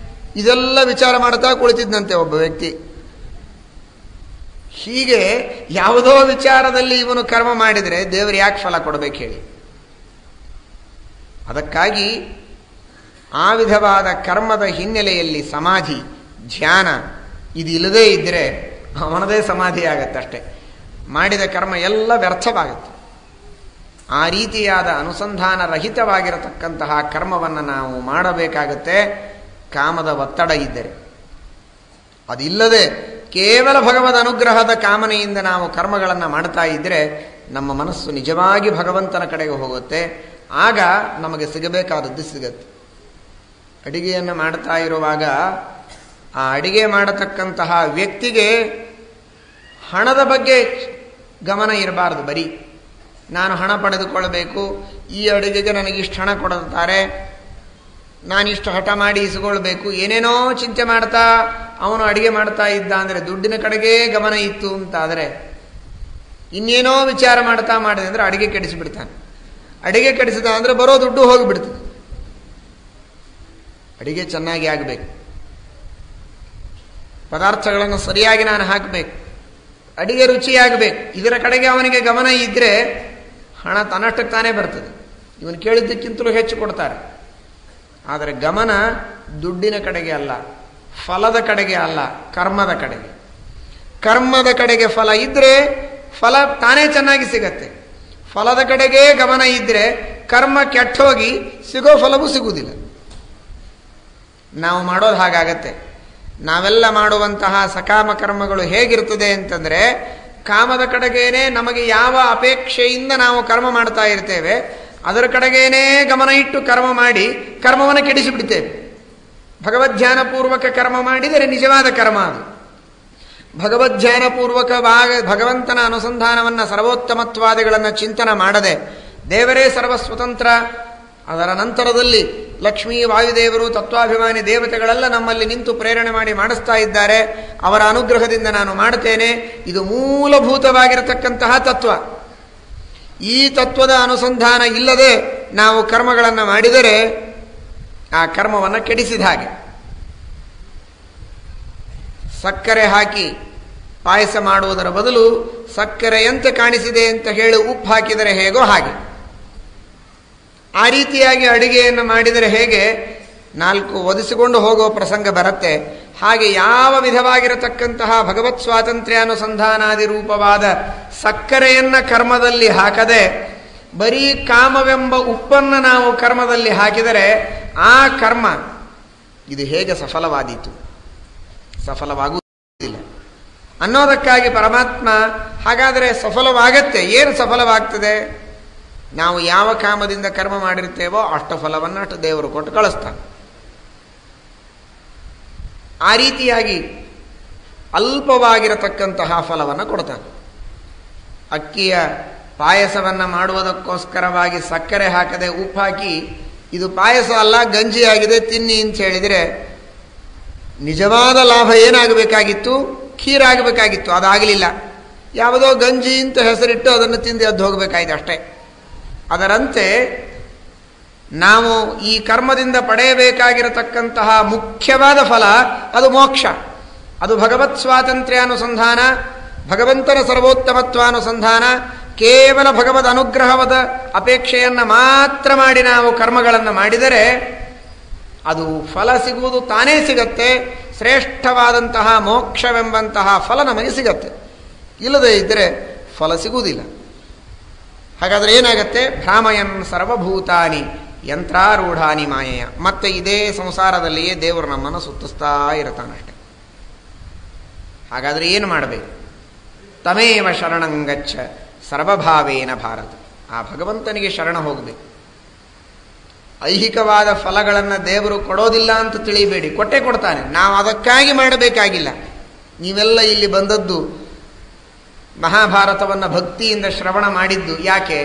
A: ಇದೆಲ್ಲ ವಿಚಾರ ಮಾಡ್ತಾ ಕುಳಿತಿದ್ದಂತೆ ಒಬ್ಬ ವ್ಯಕ್ತಿ. ಹೀಗೆ ಯಾವುದೋ ವಿಚಾರದಲ್ಲಿ ಇವನು ಕರ್ಮ ಮಾಡಿದರೆ ದೇವರು ಯಾಕೆ ಫಲ ಕೊಡಬೇಕು ಹೇಳಿ? ಅದಕ್ಕಾಗಿ ಆ ವಿಧವಾದ ಕರ್ಮದ ಹಿನ್ನೆಲೆಯಲ್ಲಿ ಸಮಾಧಿ, ಧ್ಯಾನ ಇದು ಇಲ್ಲದೇ ಇದ್ದರೆ ಅವನದೇ ಸಮಾಧಿ ಆಗತ್ತಷ್ಟೆ. ಮಾಡಿದ ಕರ್ಮ ಎಲ್ಲ ವ್ಯರ್ಥವಾಗುತ್ತೆ. ಆ ರೀತಿಯಾದ ಅನುಸಂಧಾನ ರಹಿತವಾಗಿರತಕ್ಕಂತಹ ಕರ್ಮವನ್ನು ನಾವು ಮಾಡಬೇಕಾಗತ್ತೆ ಕಾಮದ ಒತ್ತಡ ಇದ್ದರೆ. ಅದಿಲ್ಲದೆ ಕೇವಲ ಭಗವದ್ ಅನುಗ್ರಹದ ಕಾಮನೆಯಿಂದ ನಾವು ಕರ್ಮಗಳನ್ನು ಮಾಡ್ತಾ ಇದ್ದರೆ ನಮ್ಮ ಮನಸ್ಸು ನಿಜವಾಗಿ ಭಗವಂತನ ಕಡೆಗೆ ಹೋಗುತ್ತೆ. ಆಗ ನಮಗೆ ಸಿಗಬೇಕಾದದ್ದು ಸಿಗತ್ತೆ. ಅಡಿಗೆಯನ್ನು ಮಾಡ್ತಾ ಇರುವಾಗ ಆ ಅಡಿಗೆ ಮಾಡತಕ್ಕಂತಹ ವ್ಯಕ್ತಿಗೆ ಹಣದ ಬಗ್ಗೆ ಗಮನ ಇರಬಾರ್ದು. ಬರೀ ನಾನು ಹಣ ಪಡೆದುಕೊಳ್ಬೇಕು, ಈ ಅಡಿಗೆಗೆ ನನಗಿಷ್ಟು ಹಣ ಕೊಡುತ್ತಾರೆ, ನಾನಿಷ್ಟು ಹಠ ಮಾಡಿ ಇಸ್ಕೊಳ್ಬೇಕು, ಏನೇನೋ ಚಿಂತೆ ಮಾಡ್ತಾ ಅವನು ಅಡಿಗೆ ಮಾಡ್ತಾ ಇದ್ದ ಅಂದರೆ ದುಡ್ಡಿನ ಕಡೆಗೇ ಗಮನ ಇತ್ತು ಅಂತಾದರೆ, ಇನ್ನೇನೋ ವಿಚಾರ ಮಾಡ್ತಾ ಮಾಡಿದೆ ಅಂದರೆ ಅಡಿಗೆ ಕೆಡಿಸಿಬಿಡ್ತಾನೆ. ಅಡಿಗೆ ಕೆಡಿಸಿದ ಅಂದರೆ ಬರೋ ದುಡ್ಡು ಹೋಗಿಬಿಡ್ತದೆ. ಅಡಿಗೆ ಚೆನ್ನಾಗಿ ಆಗಬೇಕು, ಪದಾರ್ಥಗಳನ್ನು ಸರಿಯಾಗಿ ನಾನು ಹಾಕಬೇಕು, ಅಡಿಗೆ ರುಚಿಯಾಗಬೇಕು, ಇದರ ಕಡೆಗೆ ಅವನಿಗೆ ಗಮನ ಇದ್ದರೆ ಹಣ ತನ್ನಷ್ಟಕ್ಕೆ ತಾನೇ ಬರ್ತದೆ. ಇವನು ಕೇಳಿದ್ದಕ್ಕಿಂತಲೂ ಹೆಚ್ಚು ಕೊಡ್ತಾರೆ. ಆದರೆ ಗಮನ ದುಡ್ಡಿನ ಕಡೆಗೆ ಅಲ್ಲ, ಫಲದ ಕಡೆಗೆ ಅಲ್ಲ, ಕರ್ಮದ ಕಡೆಗೆ. ಕರ್ಮದ ಕಡೆಗೆ ಫಲ ಇದ್ದರೆ ಫಲ ತಾನೇ ಚೆನ್ನಾಗಿ ಸಿಗತ್ತೆ. ಫಲದ ಕಡೆಗೆ ಗಮನ ಇದ್ದರೆ ಕರ್ಮ ಕೆಟ್ಟೋಗಿ ಸಿಗೋ ಫಲವೂ ಸಿಗುವುದಿಲ್ಲ. ನಾವು ಮಾಡೋದು ಹಾಗಾಗತ್ತೆ. ನಾವೆಲ್ಲ ಮಾಡುವಂತಹ ಸಕಾಮ ಕರ್ಮಗಳು ಹೇಗಿರ್ತದೆ ಅಂತಂದರೆ, ಕಾಮದ ಕಡೆಗೇನೆ ನಮಗೆ ಯಾವ ಅಪೇಕ್ಷೆಯಿಂದ ನಾವು ಕರ್ಮ ಮಾಡ್ತಾ ಇರ್ತೇವೆ ಅದರ ಕಡೆಗೇನೇ ಗಮನ ಇಟ್ಟು ಕರ್ಮ ಮಾಡಿ ಕರ್ಮವನ್ನು ಕೆಡಿಸಿಬಿಡ್ತೇವೆ. ಭಗವದ್ಧ್ಯಾನಪೂರ್ವಕ ಕರ್ಮ ಮಾಡಿದರೆ ನಿಜವಾದ ಕರ್ಮ ಅದು. ಭಗವದ್ಧ್ಯಾನಪೂರ್ವಕವಾಗಿ ಭಗವಂತನ ಅನುಸಂಧಾನವನ್ನು, ಸರ್ವೋತ್ತಮತ್ವಾದಿಗಳನ್ನು ಚಿಂತನೆ ಮಾಡದೆ ದೇವರೇ ಸರ್ವಸ್ವತಂತ್ರ, ಅದರ ನಂತರದಲ್ಲಿ ಲಕ್ಷ್ಮೀ ವಾಯುದೇವರು ತತ್ವಾಭಿಮಾನಿ ದೇವತೆಗಳೆಲ್ಲ ನಮ್ಮಲ್ಲಿ ನಿಂತು ಪ್ರೇರಣೆ ಮಾಡಿ ಮಾಡಿಸ್ತಾ ಇದ್ದಾರೆ, ಅವರ ಅನುಗ್ರಹದಿಂದ ನಾನು ಮಾಡುತ್ತೇನೆ, ಇದು ಮೂಲಭೂತವಾಗಿರತಕ್ಕಂತಹ ತತ್ವ. ಈ ತತ್ವದ ಅನುಸಂಧಾನ ಇಲ್ಲದೆ ನಾವು ಕರ್ಮಗಳನ್ನು ಮಾಡಿದರೆ ಆ ಕರ್ಮವನ್ನು ಕೆಡಿಸಿದ ಹಾಗೆ. ಸಕ್ಕರೆ ಹಾಕಿ ಪಾಯಸ ಮಾಡುವುದರ ಬದಲು ಸಕ್ಕರೆಯಂತೆ ಕಾಣಿಸಿದೆ ಅಂತ ಹೇಳಿ ಉಪ್ಪು ಹಾಕಿದರೆ ಹೇಗೋ ಹಾಗೆ. ಆ ರೀತಿಯಾಗಿ ಅಡಿಗೆಯನ್ನು ಮಾಡಿದರೆ ಹೇಗೆ 4 ಒದಿಸಿಕೊಂಡು ಹೋಗುವ ಪ್ರಸಂಗ ಬರುತ್ತೆ, ಹಾಗೆ ಯಾವ ವಿಧವಾಗಿರತಕ್ಕಂತಹ ಭಗವತ್ ಸ್ವಾತಂತ್ರ್ಯಾನುಸಂಧಾನಾದಿ ರೂಪವಾದ ಸಕ್ಕರೆಯನ್ನು ಕರ್ಮದಲ್ಲಿ ಹಾಕದೆ ಬರೀ ಕಾಮವೆಂಬ ಉಪ್ಪನ್ನು ನಾವು ಕರ್ಮದಲ್ಲಿ ಹಾಕಿದರೆ ಆ ಕರ್ಮ ಇದು ಹೇಗೆ ಸಫಲವಾದೀತು? ಸಫಲವಾಗುವುದಿಲ್ಲ ಅನ್ನೋದಕ್ಕಾಗಿ ಪರಮಾತ್ಮ ಹಾಗಾದರೆ ಸಫಲವಾಗತ್ತೆ. ಏನು ಸಫಲವಾಗ್ತದೆ? ನಾವು ಯಾವ ಕಾಮದಿಂದ ಕರ್ಮ ಮಾಡಿರ್ತೇವೋ ಅಷ್ಟು ಫಲವನ್ನು ಅಷ್ಟು ದೇವರು ಕೊಟ್ಟು ಕಳಿಸ್ತಾನೆ. ಆ ರೀತಿಯಾಗಿ ಅಲ್ಪವಾಗಿರತಕ್ಕಂತಹ ಫಲವನ್ನು ಕೊಡ್ತಾನೆ. ಅಕ್ಕಿಯ ಪಾಯಸವನ್ನು ಮಾಡುವುದಕ್ಕೋಸ್ಕರವಾಗಿ ಸಕ್ಕರೆ ಹಾಕದೆ ಉಪ್ಪು ಹಾಕಿ ಇದು ಪಾಯಸ ಅಲ್ಲ ಗಂಜಿ ಆಗಿದೆ ತಿನ್ನಿ ಅಂತ ಹೇಳಿದರೆ ನಿಜವಾದ ಲಾಭ ಏನಾಗಬೇಕಾಗಿತ್ತು? ಖೀರಾಗಬೇಕಾಗಿತ್ತು. ಅದಾಗಲಿಲ್ಲ. ಯಾವುದೋ ಗಂಜಿ ಅಂತ ಹೆಸರಿಟ್ಟು ಅದನ್ನು ತಿಂದು ಎದ್ದು ಹೋಗಬೇಕಾಯ್ತು ಅಷ್ಟೇ. ಅದರಂತೆ ನಾವು ಈ ಕರ್ಮದಿಂದ ಪಡೆಯಬೇಕಾಗಿರತಕ್ಕಂತಹ ಮುಖ್ಯವಾದ ಫಲ ಅದು ಮೋಕ್ಷ. ಅದು ಭಗವತ್ ಸ್ವಾತಂತ್ರ್ಯಾನುಸಂಧಾನ, ಭಗವಂತನ ಸರ್ವೋತ್ತಮತ್ವಾನುಸಂಧಾನ, ಕೇವಲ ಭಗವದ್ ಅನುಗ್ರಹವಾದ ಅಪೇಕ್ಷೆಯನ್ನು ಮಾತ್ರ ಮಾಡಿ ನಾವು ಕರ್ಮಗಳನ್ನು ಮಾಡಿದರೆ ಅದು ಫಲ ಸಿಗುವುದು ತಾನೇ ಸಿಗತ್ತೆ. ಶ್ರೇಷ್ಠವಾದಂತಹ ಮೋಕ್ಷವೆಂಬಂತಹ ಫಲ ನಮಗೆ ಸಿಗತ್ತೆ. ಇಲ್ಲದೇ ಇದ್ದರೆ ಫಲ ಸಿಗುವುದಿಲ್ಲ. ಹಾಗಾದರೆ ಏನಾಗತ್ತೆ? ಭ್ರಾಮಯನ್ ಸರ್ವಭೂತಾನಿ ಯಂತ್ರಾರೂಢಾನಿ ಮಾಯೆಯ. ಮತ್ತೆ ಇದೇ ಸಂಸಾರದಲ್ಲಿಯೇ ದೇವರು ನಮ್ಮನ್ನು ಸುತ್ತಿಸ್ತಾ ಇರ್ತಾನಷ್ಟೆ. ಹಾಗಾದರೆ ಏನು ಮಾಡಬೇಕು? ತಮೇವ ಶರಣಂಗಚ್ಚ ಸರ್ವಭಾವೇನ ಭಾರತ. ಆ ಭಗವಂತನಿಗೆ ಶರಣ ಹೋಗಬೇಕು. ಐಹಿಕವಾದ ಫಲಗಳನ್ನು ದೇವರು ಕೊಡೋದಿಲ್ಲ ಅಂತ ತಿಳಿಯಬೇಡಿ, ಕೊಟ್ಟೇ ಕೊಡ್ತಾನೆ. ನಾವು ಅದಕ್ಕಾಗಿ ಮಾಡಬೇಕಾಗಿಲ್ಲ. ನೀವೆಲ್ಲ ಇಲ್ಲಿ ಬಂದದ್ದು ಮಹಾಭಾರತವನ್ನು ಭಕ್ತಿಯಿಂದ ಶ್ರವಣ ಮಾಡಿದ್ದು ಯಾಕೆ?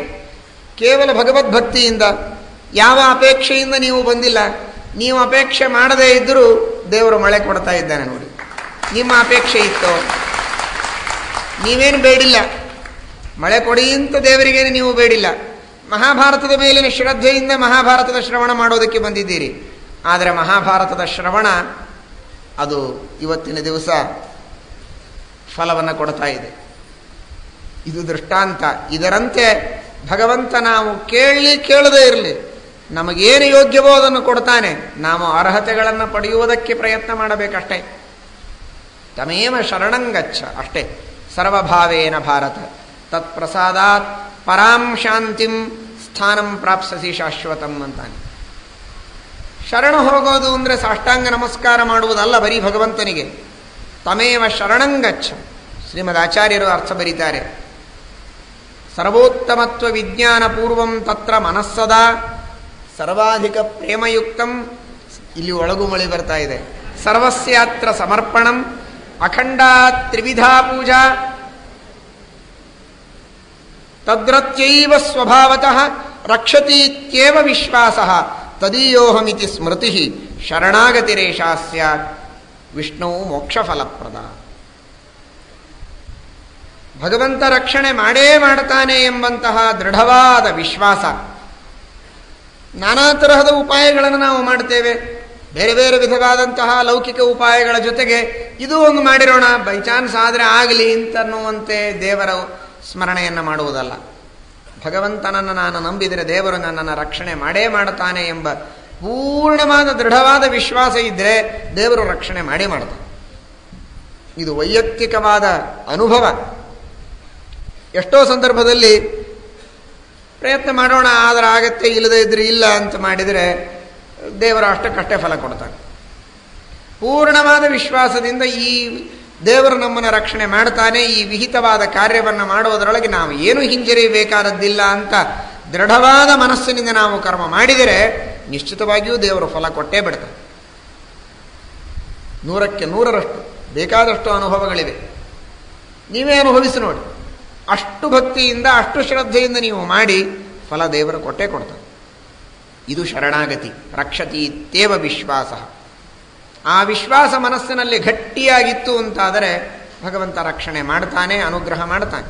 A: ಕೇವಲ ಭಗವದ್ಭಕ್ತಿಯಿಂದ. ಯಾವ ಅಪೇಕ್ಷೆಯಿಂದ ನೀವು ಬಂದಿಲ್ಲ. ನೀವು ಅಪೇಕ್ಷೆ ಮಾಡದೇ ಇದ್ದರೂ ದೇವರು ಮಳೆ ಕೊಡ್ತಾ ಇದ್ದಾನೆ ನೋಡಿ. ನಿಮ್ಮ ಅಪೇಕ್ಷೆ ಇತ್ತು, ನೀವೇನು ಬೇಡಿಲ್ಲ. ಮಳೆ ಕೊಡಿ ಅಂತ ದೇವರಿಗೇನು ನೀವು ಬೇಡಿಲ್ಲ. ಮಹಾಭಾರತದ ಮೇಲಿನ ಶ್ರದ್ಧೆಯಿಂದ ಮಹಾಭಾರತದ ಶ್ರವಣ ಮಾಡೋದಕ್ಕೆ ಬಂದಿದ್ದೀರಿ. ಆದರೆ ಮಹಾಭಾರತದ ಶ್ರವಣ ಅದು ಇವತ್ತಿನ ದಿವಸ ಫಲವನ್ನು ಕೊಡ್ತಾ ಇದೆ. ಇದು ದೃಷ್ಟಾಂತ. ಇದರಂತೆ ಭಗವಂತ ನಾವು ಕೇಳದೇ ಇರಲಿ, ನಮಗೇನು ಯೋಗ್ಯವೋ ಅದನ್ನು ಕೊಡ್ತಾನೆ. ನಾವು ಅರ್ಹತೆಗಳನ್ನು ಪಡೆಯುವುದಕ್ಕೆ ಪ್ರಯತ್ನ ಮಾಡಬೇಕಷ್ಟೇ. ತಮೇವ ಶರಣಂಗಚ್ಚ ಅಷ್ಟೇ. ಸರ್ವಭಾವೇನ ಭಾರತ ತತ್ಪ್ರಸಾದಾತ್ ಪರಾಂ ಶಾಂತಿಂ ಸ್ಥಾನಂ ಪ್ರಾಪ್ಸಸಿ ಶಾಶ್ವತಂ ಅಂತಾನೆ. ಶರಣ ಹೋಗೋದು ಅಂದರೆ ಸಾಷ್ಟಾಂಗ ನಮಸ್ಕಾರ ಮಾಡುವುದಲ್ಲ ಬರೀ ಭಗವಂತನಿಗೆ. ತಮೇವ ಶರಣಂಗಚ್ಚ. ಶ್ರೀಮದ್ ಆಚಾರ್ಯರು ಅರ್ಥ ಬರೀತಾರೆ. ಸರ್ವೋತ್ತಮತ್ವ ವಿಜ್ಞಾನ ಪೂರ್ವಂ ತತ್ರ ಮನಸ್ಸದಾ ಸರ್ವಾಧಿಕ ಪ್ರೇಮಯುಕ್ತಂ. ಇಲ್ಲಿ ಒಳಗು ಮಳಿ ಬರ್ತಾ ಇದೆ. ಸರ್ವಸ್ಯಾತ್ರ ಸಮರ್ಪಣಂ ಅಖಂಡ ತ್ರಿವಿಧಾ ಪೂಜಾ ತದ್ರತ್ಯೈವ ಸ್ವಭಾವತಃ ರಕ್ಷತೀತ್ಯೇವ ವಿಶ್ವಾಸಃ ತದೀಯೋಹಮಿತಿ ಸ್ಮೃತಿ ಶರಣಾಗತಿರೇಷಾ ಸ್ಯಾತ್ ವಿಷ್ಣು ಮೋಕ್ಷ ಫಲಪ್ರದ. ಭಗವಂತ ರಕ್ಷಣೆ ಮಾಡೇ ಮಾಡ್ತಾನೆ ಎಂಬಂತಹ ದೃಢವಾದ ವಿಶ್ವಾಸ. ನಾನಾ ತರಹದ ಉಪಾಯಗಳನ್ನು ನಾವು ಮಾಡ್ತೇವೆ. ಬೇರೆ ಬೇರೆ ವಿಧವಾದಂತಹ ಲೌಕಿಕ ಉಪಾಯಗಳ ಜೊತೆಗೆ ಇದು ಒಂದು ಮಾಡಿರೋಣ, ಬೈ ಚಾನ್ಸ್ ಆದರೆ ಆಗಲಿ ಅಂತನ್ನುವಂತೆ ದೇವರ ಸ್ಮರಣೆಯನ್ನು ಮಾಡುವುದಲ್ಲ. ಭಗವಂತನನ್ನು ನಾನು ನಂಬಿದರೆ ದೇವರು ನನ್ನನ್ನು ರಕ್ಷಣೆ ಮಾಡೇ ಮಾಡ್ತಾನೆ ಎಂಬ ಪೂರ್ಣವಾದ ದೃಢವಾದ ವಿಶ್ವಾಸ ಇದ್ದರೆ ದೇವರು ರಕ್ಷಣೆ ಮಾಡೇ ಮಾಡ್ತಾನೆ. ಇದು ವೈಯಕ್ತಿಕವಾದ ಅನುಭವ. ಎಷ್ಟೋ ಸಂದರ್ಭದಲ್ಲಿ ಪ್ರಯತ್ನ ಮಾಡೋಣ ಆದರೆ ಆಗತ್ತೆ, ಇಲ್ಲದೇ ಇದ್ರೆ ಇಲ್ಲ ಅಂತ ಮಾಡಿದರೆ ದೇವರು ಅಷ್ಟಕ್ಕಷ್ಟೇ ಫಲ ಕೊಡ್ತಾನೆ. ಪೂರ್ಣವಾದ ವಿಶ್ವಾಸದಿಂದ ಈ ದೇವರು ನಮ್ಮನ್ನು ರಕ್ಷಣೆ ಮಾಡ್ತಾನೆ, ಈ ವಿಹಿತವಾದ ಕಾರ್ಯವನ್ನು ಮಾಡುವುದರೊಳಗೆ ನಾವು ಏನು ಹಿಂಜರಿಯಬೇಕಾದದ್ದಿಲ್ಲ ಅಂತ ದೃಢವಾದ ಮನಸ್ಸಿನಿಂದ ನಾವು ಕರ್ಮ ಮಾಡಿದರೆ ನಿಶ್ಚಿತವಾಗಿಯೂ ದೇವರು ಫಲ ಕೊಟ್ಟೇ ಬಿಡ್ತಾನೆ. 100ಕ್ಕೆ 100ರಷ್ಟು ಬೇಕಾದಷ್ಟು ಅನುಭವಗಳಿವೆ. ನೀವೇ ಅನುಭವಿಸಿ ನೋಡಿ. ಅಷ್ಟು ಭಕ್ತಿಯಿಂದ ಅಷ್ಟು ಶ್ರದ್ಧೆಯಿಂದ ನೀವು ಮಾಡಿ ಫಲ ದೇವರು ಕೊಟ್ಟೇ ಕೊಡ್ತಾನೆ. ಇದು ಶರಣಾಗತಿ. ರಕ್ಷತೀತ್ಯೇವ ವಿಶ್ವಾಸ. ಆ ವಿಶ್ವಾಸ ಮನಸ್ಸಿನಲ್ಲಿ ಗಟ್ಟಿಯಾಗಿತ್ತು ಅಂತಾದರೆ ಭಗವಂತ ರಕ್ಷಣೆ ಮಾಡ್ತಾನೆ, ಅನುಗ್ರಹ ಮಾಡ್ತಾನೆ.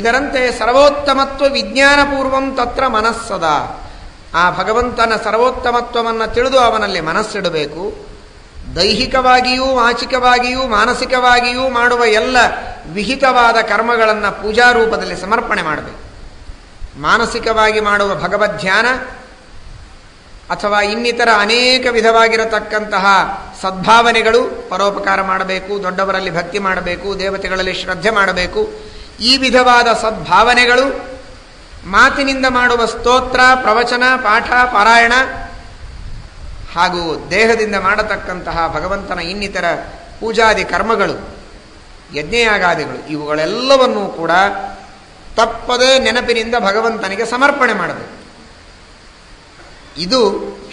A: ಇದರಂತೆ ಸರ್ವೋತ್ತಮತ್ವ ವಿಜ್ಞಾನಪೂರ್ವಂ ತತ್ರ ಮನಸ್ಸದ. ಆ ಭಗವಂತನ ಸರ್ವೋತ್ತಮತ್ವವನ್ನು ತಿಳಿದು ಅವನಲ್ಲಿ ಮನಸ್ಸಿಡಬೇಕು. ದೈಹಿಕವಾಗಿಯೂ ವಾಚಿಕವಾಗಿಯೂ ಮಾನಸಿಕವಾಗಿಯೂ ಮಾಡುವ ಎಲ್ಲ ವಿಹಿತವಾದ ಕರ್ಮಗಳನ್ನು ಪೂಜಾ ರೂಪದಲ್ಲಿ ಸಮರ್ಪಣೆ ಮಾಡಬೇಕು. ಮಾನಸಿಕವಾಗಿ ಮಾಡುವ ಭಗವದ್ಧ್ಯಾನ, ಅಥವಾ ಇನ್ನಿತರ ಅನೇಕ ವಿಧವಾಗಿರತಕ್ಕಂತಹ ಸದ್ಭಾವನೆಗಳು, ಪರೋಪಕಾರ ಮಾಡಬೇಕು, ದೊಡ್ಡವರಲ್ಲಿ ಭಕ್ತಿ ಮಾಡಬೇಕು, ದೇವತೆಗಳಲ್ಲಿ ಶ್ರದ್ಧೆ ಮಾಡಬೇಕು, ಈ ವಿಧವಾದ ಸದ್ಭಾವನೆಗಳು ಮಾತಿನಿಂದ ಮಾಡುವ ಸ್ತೋತ್ರ, ಪ್ರವಚನ, ಪಾಠ, ಪಾರಾಯಣ ಹಾಗೂ ದೇಹದಿಂದ ಮಾಡತಕ್ಕಂತಹ ಭಗವಂತನ ಇನ್ನಿತರ ಪೂಜಾದಿ ಕರ್ಮಗಳು, ಯಜ್ಞಯಾಗಾದಿಗಳು, ಇವುಗಳೆಲ್ಲವನ್ನೂ ಕೂಡ ತಪ್ಪದೇ ನೆನಪಿನಿಂದ ಭಗವಂತನಿಗೆ ಸಮರ್ಪಣೆ ಮಾಡಬೇಕು. ಇದು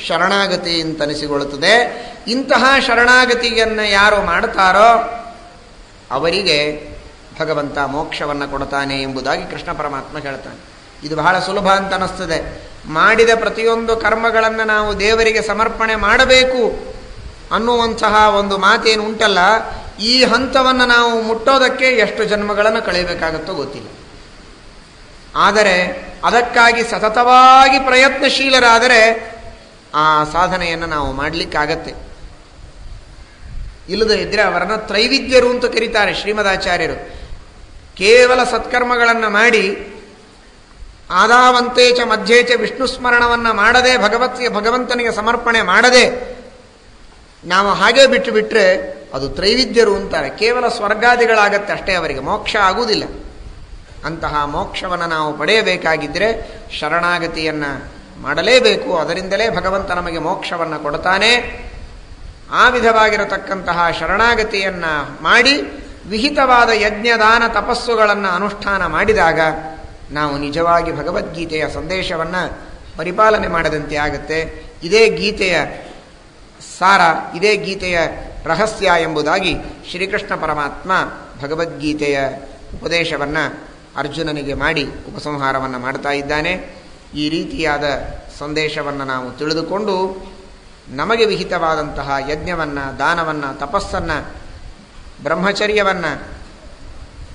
A: ಶರಣಾಗತಿ ಅಂತನಿಸಿಕೊಳ್ಳುತ್ತದೆ. ಇಂತಹ ಶರಣಾಗತಿಯನ್ನು ಯಾರು ಮಾಡ್ತಾರೋ ಅವರಿಗೆ ಭಗವಂತ ಮೋಕ್ಷವನ್ನು ಕೊಡ್ತಾನೆ ಎಂಬುದಾಗಿ ಕೃಷ್ಣ ಪರಮಾತ್ಮ ಹೇಳ್ತಾನೆ. ಇದು ಬಹಳ ಸುಲಭ ಅಂತ ಅನ್ನಿಸ್ತದೆ. ಮಾಡಿದ ಪ್ರತಿಯೊಂದು ಕರ್ಮಗಳನ್ನು ನಾವು ದೇವರಿಗೆ ಸಮರ್ಪಣೆ ಮಾಡಬೇಕು ಅನ್ನುವಂತಹ ಒಂದು ಮಾತೇನು ಉಂಟಲ್ಲ, ಈ ಹಂತವನ್ನು ನಾವು ಮುಟ್ಟೋದಕ್ಕೆ ಎಷ್ಟು ಜನ್ಮಗಳನ್ನು ಕಳೆಯಬೇಕಾಗುತ್ತೋ ಗೊತ್ತಿಲ್ಲ. ಆದರೆ ಅದಕ್ಕಾಗಿ ಸತತವಾಗಿ ಪ್ರಯತ್ನಶೀಲರಾದರೆ ಆ ಸಾಧನೆಯನ್ನು ನಾವು ಮಾಡಲಿಕ್ಕಾಗತ್ತೆ. ಇಲ್ಲದೇ ಇದ್ದರೆ ಅವರನ್ನು ತ್ರೈವಿದ್ಯರು ಅಂತ ಕರೀತಾರೆ ಶ್ರೀಮದಾಚಾರ್ಯರು. ಕೇವಲ ಸತ್ಕರ್ಮಗಳನ್ನು ಮಾಡಿ ಆದಾವಂತೇಚ ಮಧ್ಯೇಚ ವಿಷ್ಣು ಸ್ಮರಣವನ್ನು ಮಾಡದೆ ಭಗವಂತನಿಗೆ ಸಮರ್ಪಣೆ ಮಾಡದೆ ನಾವು ಹಾಗೆ ಬಿಟ್ಟು ಬಿಟ್ಟರೆ ಅದು ತ್ರೈವಿದ್ಯರು ಅಂತಾರೆ. ಕೇವಲ ಸ್ವರ್ಗಾದಿಗಳಾಗತ್ತೆ ಅಷ್ಟೇ, ಅವರಿಗೆ ಮೋಕ್ಷ ಆಗುವುದಿಲ್ಲ. ಅಂತಹ ಮೋಕ್ಷವನ್ನು ನಾವು ಪಡೆಯಬೇಕಾಗಿದ್ದರೆ ಶರಣಾಗತಿಯನ್ನು ಮಾಡಲೇಬೇಕು. ಅದರಿಂದಲೇ ಭಗವಂತ ನಮಗೆ ಮೋಕ್ಷವನ್ನು ಕೊಡ್ತಾನೆ. ಆ ವಿಧವಾಗಿರತಕ್ಕಂತಹ ಶರಣಾಗತಿಯನ್ನು ಮಾಡಿ ವಿಹಿತವಾದ ಯಜ್ಞದಾನ ತಪಸ್ಸುಗಳನ್ನು ಅನುಷ್ಠಾನ ಮಾಡಿದಾಗ ನಾವು ನಿಜವಾಗಿ ಭಗವದ್ಗೀತೆಯ ಸಂದೇಶವನ್ನು ಪರಿಪಾಲನೆ ಮಾಡದಂತೆ ಆಗುತ್ತೆ. ಇದೇ ಗೀತೆಯ ಸಾರ, ಇದೇ ಗೀತೆಯ ರಹಸ್ಯ ಎಂಬುದಾಗಿ ಶ್ರೀಕೃಷ್ಣ ಪರಮಾತ್ಮ ಭಗವದ್ಗೀತೆಯ ಉಪದೇಶವನ್ನು ಅರ್ಜುನನಿಗೆ ಮಾಡಿ ಉಪಸಂಹಾರವನ್ನು ಮಾಡ್ತಾ ಇದ್ದಾನೆ. ಈ ರೀತಿಯಾದ ಸಂದೇಶವನ್ನು ನಾವು ತಿಳಿದುಕೊಂಡು ನಮಗೆ ವಿಹಿತವಾದಂತಹ ಯಜ್ಞವನ್ನು, ದಾನವನ್ನು, ತಪಸ್ಸನ್ನು, ಬ್ರಹ್ಮಚರ್ಯವನ್ನು,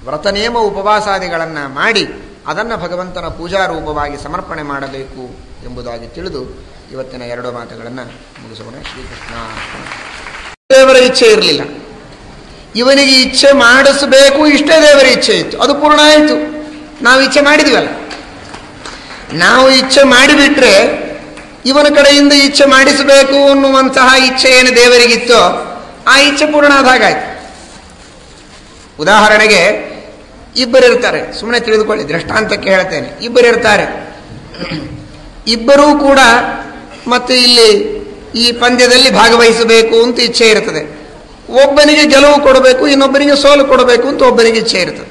A: ವ್ರತನೇಮ ಉಪವಾಸಾದಿಗಳನ್ನು ಮಾಡಿ ಅದನ್ನು ಭಗವಂತನ ಪೂಜಾರೂಪವಾಗಿ ಸಮರ್ಪಣೆ ಮಾಡಬೇಕು ಎಂಬುದಾಗಿ ತಿಳಿದು ಇವತ್ತಿನ 2 ಮಾತುಗಳನ್ನು ಮುಗಿಸೋಣ. ಶ್ರೀಕೃಷ್ಣ. ದೇವರ ಇಚ್ಛೆ ಇರಲಿಲ್ಲ, ಇವನಿಗೆ ಇಚ್ಛೆ ಮಾಡಿಸಬೇಕು, ಇಷ್ಟೇ ದೇವರ ಇಚ್ಛೆ ಇತ್ತು, ಅದು ಪೂರ್ಣ ಆಯಿತು. ನಾವು ಇಚ್ಛೆ ಮಾಡಿದ್ವಲ್ಲ, ನಾವು ಇಚ್ಛೆ ಮಾಡಿಬಿಟ್ರೆ ಇವನ ಕಡೆಯಿಂದ ಇಚ್ಛೆ ಮಾಡಿಸಬೇಕು ಅನ್ನುವಂತಹ ಇಚ್ಛೆ ಏನು ದೇವರಿಗಿತ್ತೋ ಆ ಇಚ್ಛೆ ಪೂರ್ಣ ಆದಾಗಾಯ್ತು. ಉದಾಹರಣೆಗೆ ಇಬ್ಬರಿರ್ತಾರೆ, ಸುಮ್ಮನೆ ತಿಳಿದುಕೊಳ್ಳಿ, ದೃಷ್ಟಾಂತಕ್ಕೆ ಹೇಳ್ತೇನೆ. ಇಬ್ಬರಿರ್ತಾರೆ, ಇಬ್ಬರೂ ಕೂಡ ಮತ್ತೆ ಇಲ್ಲಿ ಈ ಪಂದ್ಯದಲ್ಲಿ ಭಾಗವಹಿಸಬೇಕು ಅಂತ ಇಚ್ಛೆ ಇರ್ತದೆ. ಒಬ್ಬನಿಗೆ ಗೆಲುವು ಕೊಡಬೇಕು, ಇನ್ನೊಬ್ಬನಿಗೆ ಸೋಲು ಕೊಡಬೇಕು ಅಂತ ಒಬ್ಬನಿಗೆ ಇಚ್ಛೆ ಇರ್ತದೆ.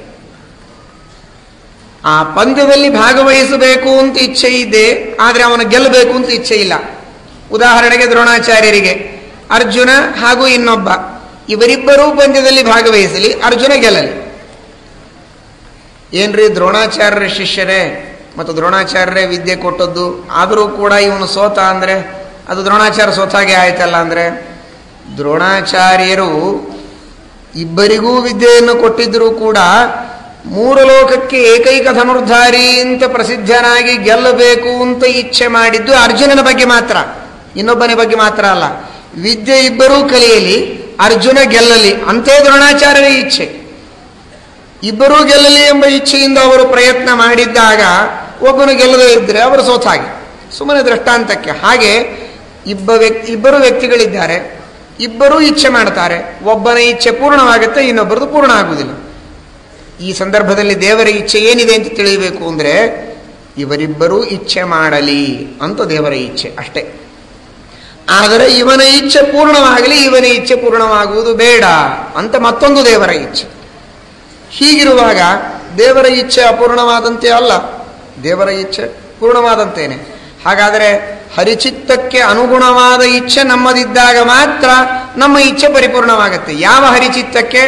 A: ಆ ಪಂದ್ಯದಲ್ಲಿ ಭಾಗವಹಿಸಬೇಕು ಅಂತ ಇಚ್ಛೆ ಇದೆ, ಆದರೆ ಅವನು ಗೆಲ್ಲಬೇಕು ಅಂತ ಇಚ್ಛೆ ಇಲ್ಲ. ಉದಾಹರಣೆಗೆ ದ್ರೋಣಾಚಾರ್ಯರಿಗೆ ಅರ್ಜುನ ಹಾಗೂ ಇನ್ನೊಬ್ಬ, ಇವರಿಬ್ಬರೂ ಪಂದ್ಯದಲ್ಲಿ ಭಾಗವಹಿಸಲಿ, ಅರ್ಜುನ ಗೆಲ್ಲಲಿ. ಏನ್ರಿ ದ್ರೋಣಾಚಾರ್ಯರ ಶಿಷ್ಯರೇ ಮತ್ತು ದ್ರೋಣಾಚಾರ್ಯರೇ ವಿದ್ಯೆ ಕೊಟ್ಟದ್ದು, ಆದರೂ ಕೂಡ ಇವನು ಸೋತ ಅಂದರೆ ಅದು ದ್ರೋಣಾಚಾರ್ಯ ಸೋತಾಗೆ ಆಯ್ತಲ್ಲ. ಅಂದರೆ ದ್ರೋಣಾಚಾರ್ಯರು ಇಬ್ಬರಿಗೂ ವಿದ್ಯೆಯನ್ನು ಕೊಟ್ಟಿದ್ದರೂ ಕೂಡ 3 ಲೋಕಕ್ಕೆ ಏಕೈಕ ಧನುರ್ಧಾರಿ ಅಂತ ಪ್ರಸಿದ್ಧನಾಗಿ ಗೆಲ್ಲಬೇಕು ಅಂತ ಇಚ್ಛೆ ಮಾಡಿದ್ದು ಅರ್ಜುನನ ಬಗ್ಗೆ ಮಾತ್ರ, ಇನ್ನೊಬ್ಬನ ಬಗ್ಗೆ ಮಾತ್ರ ಅಲ್ಲ. ವಿದ್ಯೆ ಇಬ್ಬರೂ ಕಲಿಯಲಿ, ಅರ್ಜುನ ಗೆಲ್ಲಲಿ ಅಂತೇ ದ್ರೋಣಾಚಾರ್ಯರ ಇಚ್ಛೆ. ಇಬ್ಬರೂ ಗೆಲ್ಲಲಿ ಎಂಬ ಇಚ್ಛೆಯಿಂದ ಅವರು ಪ್ರಯತ್ನ ಮಾಡಿದ್ದಾಗ ಒಬ್ಬನು ಗೆಲ್ಲದೇ ಇದ್ದರೆ ಅವರು ಸೋತಾಗಿ. ಸುಮ್ಮನೆ ದೃಷ್ಟಾಂತಕ್ಕೆ. ಹಾಗೆ ಇಬ್ಬರು ವ್ಯಕ್ತಿಗಳಿದ್ದಾರೆ, ಇಬ್ಬರೂ ಇಚ್ಛೆ ಮಾಡ್ತಾರೆ, ಒಬ್ಬನ ಇಚ್ಛೆ ಪೂರ್ಣವಾಗುತ್ತೆ, ಇನ್ನೊಬ್ಬರದು ಪೂರ್ಣ ಆಗುವುದಿಲ್ಲ. ಈ ಸಂದರ್ಭದಲ್ಲಿ ದೇವರ ಇಚ್ಛೆ ಏನಿದೆ ಅಂತ ತಿಳಿಯಬೇಕು ಅಂದರೆ ಇವರಿಬ್ಬರೂ ಇಚ್ಛೆ ಮಾಡಲಿ ಅಂತ ದೇವರ ಇಚ್ಛೆ ಅಷ್ಟೇ. ಆದರೆ ಇವನ ಇಚ್ಛೆ ಪೂರ್ಣವಾಗಲಿ, ಇವನ ಇಚ್ಛೆ ಪೂರ್ಣವಾಗುವುದು ಬೇಡ ಅಂತ ಮತ್ತೊಂದು ದೇವರ ಇಚ್ಛೆ. ಹೀಗಿರುವಾಗ ದೇವರ ಇಚ್ಛೆ ಅಪೂರ್ಣವಾದಂತೆ ಅಲ್ಲ, ದೇವರ ಇಚ್ಛೆ ಪೂರ್ಣವಾದಂತೇನೆ. ಹಾಗಾದರೆ ಹರಿಚಿತ್ತಕ್ಕೆ ಅನುಗುಣವಾದ ಇಚ್ಛೆ ನಮ್ಮದಿದ್ದಾಗ ಮಾತ್ರ ನಮ್ಮ ಇಚ್ಛೆ ಪರಿಪೂರ್ಣವಾಗುತ್ತೆ. ಯಾವ ಹರಿಚಿತ್ತಕ್ಕೆ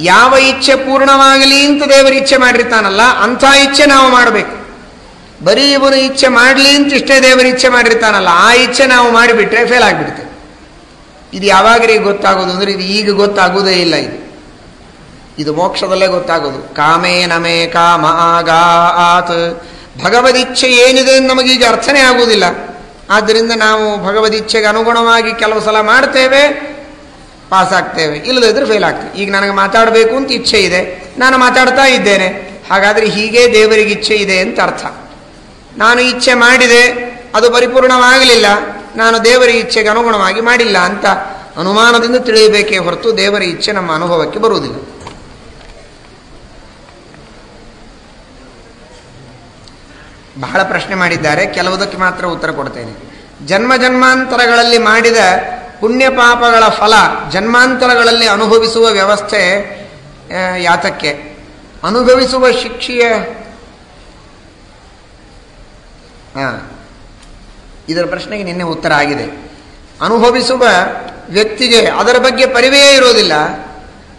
A: ಯಾವ ಇಚ್ಛೆ ಪೂರ್ಣವಾಗಲಿ ಅಂತ ದೇವರ ಇಚ್ಛೆ ಮಾಡಿರ್ತಾನಲ್ಲ, ಅಂಥ ಇಚ್ಛೆ ನಾವು ಮಾಡಬೇಕು. ಬರೀ ಇವನು ಇಚ್ಛೆ ಮಾಡಲಿ ಅಂತ ಇಷ್ಟೇ ದೇವರ ಇಚ್ಛೆ ಮಾಡಿರ್ತಾನಲ್ಲ, ಆ ಇಚ್ಛೆ ನಾವು ಮಾಡಿಬಿಟ್ರೆ ಫೇಲ್ ಆಗಿಬಿಡುತ್ತೆ. ಇದು ಯಾವಾಗರಿಗೆ ಗೊತ್ತಾಗೋದು ಅಂದರೆ ಇದು ಈಗ ಗೊತ್ತಾಗೋದೇ ಇಲ್ಲ. ಇದು ಮೋಕ್ಷದಲ್ಲೇ ಗೊತ್ತಾಗೋದು. ಕಾಮೇ ನಮೇ ಕಾಮ ಆಗಾತ್. ಭಗವದಿಚ್ಛೆ ಏನಿದೆ ನಮಗೀಗ ಅರ್ಥನೇ ಆಗುವುದಿಲ್ಲ. ಆದ್ದರಿಂದ ನಾವು ಭಗವದಿಚ್ಛೆಗೆ ಅನುಗುಣವಾಗಿ ಕೆಲವು ಸಲ ಮಾಡ್ತೇವೆ, ಪಾಸ್ ಆಗ್ತೇವೆ, ಇಲ್ಲದೇ ಇದ್ರೆ ಫೇಲ್ ಆಗ್ತೇವೆ. ಈಗ ನನಗೆ ಮಾತಾಡಬೇಕು ಅಂತ ಇಚ್ಛೆ ಇದೆ, ನಾನು ಮಾತಾಡ್ತಾ ಇದ್ದೇನೆ, ಹಾಗಾದರೆ ಹೀಗೆ ದೇವರಿಗೆ ಇಚ್ಛೆ ಇದೆ ಅಂತ ಅರ್ಥ. ನಾನು ಇಚ್ಛೆ ಮಾಡಿದೆ, ಅದು ಪರಿಪೂರ್ಣವಾಗಲಿಲ್ಲ, ನಾನು ದೇವರ ಇಚ್ಛೆಗೆ ಅನುಗುಣವಾಗಿ ಮಾಡಿಲ್ಲ ಅಂತ ಅನುಮಾನದಿಂದ ತಿಳಿಯಬೇಕೇ ಹೊರತು ದೇವರ ಇಚ್ಛೆ ನಮ್ಮ ಅನುಭವಕ್ಕೆ ಬರುವುದಿಲ್ಲ. ಬಹಳ ಪ್ರಶ್ನೆ ಮಾಡಿದ್ದಾರೆ, ಕೆಲವುದಕ್ಕೆ ಮಾತ್ರ ಉತ್ತರ ಕೊಡ್ತೇನೆ. ಜನ್ಮ ಜನ್ಮಾಂತರಗಳಲ್ಲಿ ಮಾಡಿದ ಪುಣ್ಯ ಪಾಪಗಳ ಫಲ ಜನ್ಮಾಂತರಗಳಲ್ಲಿ ಅನುಭವಿಸುವ ವ್ಯವಸ್ಥೆ ಯಾತಕ್ಕೆ? ಅನುಭವಿಸುವ ಶಿಕ್ಷೆಯ ಇದರ ಪ್ರಶ್ನೆಗೆ ನಿನ್ನೆ ಉತ್ತರ ಆಗಿದೆ. ಅನುಭವಿಸುವ ವ್ಯಕ್ತಿಗೆ ಅದರ ಬಗ್ಗೆ ಪರಿವೇ ಇರೋದಿಲ್ಲ.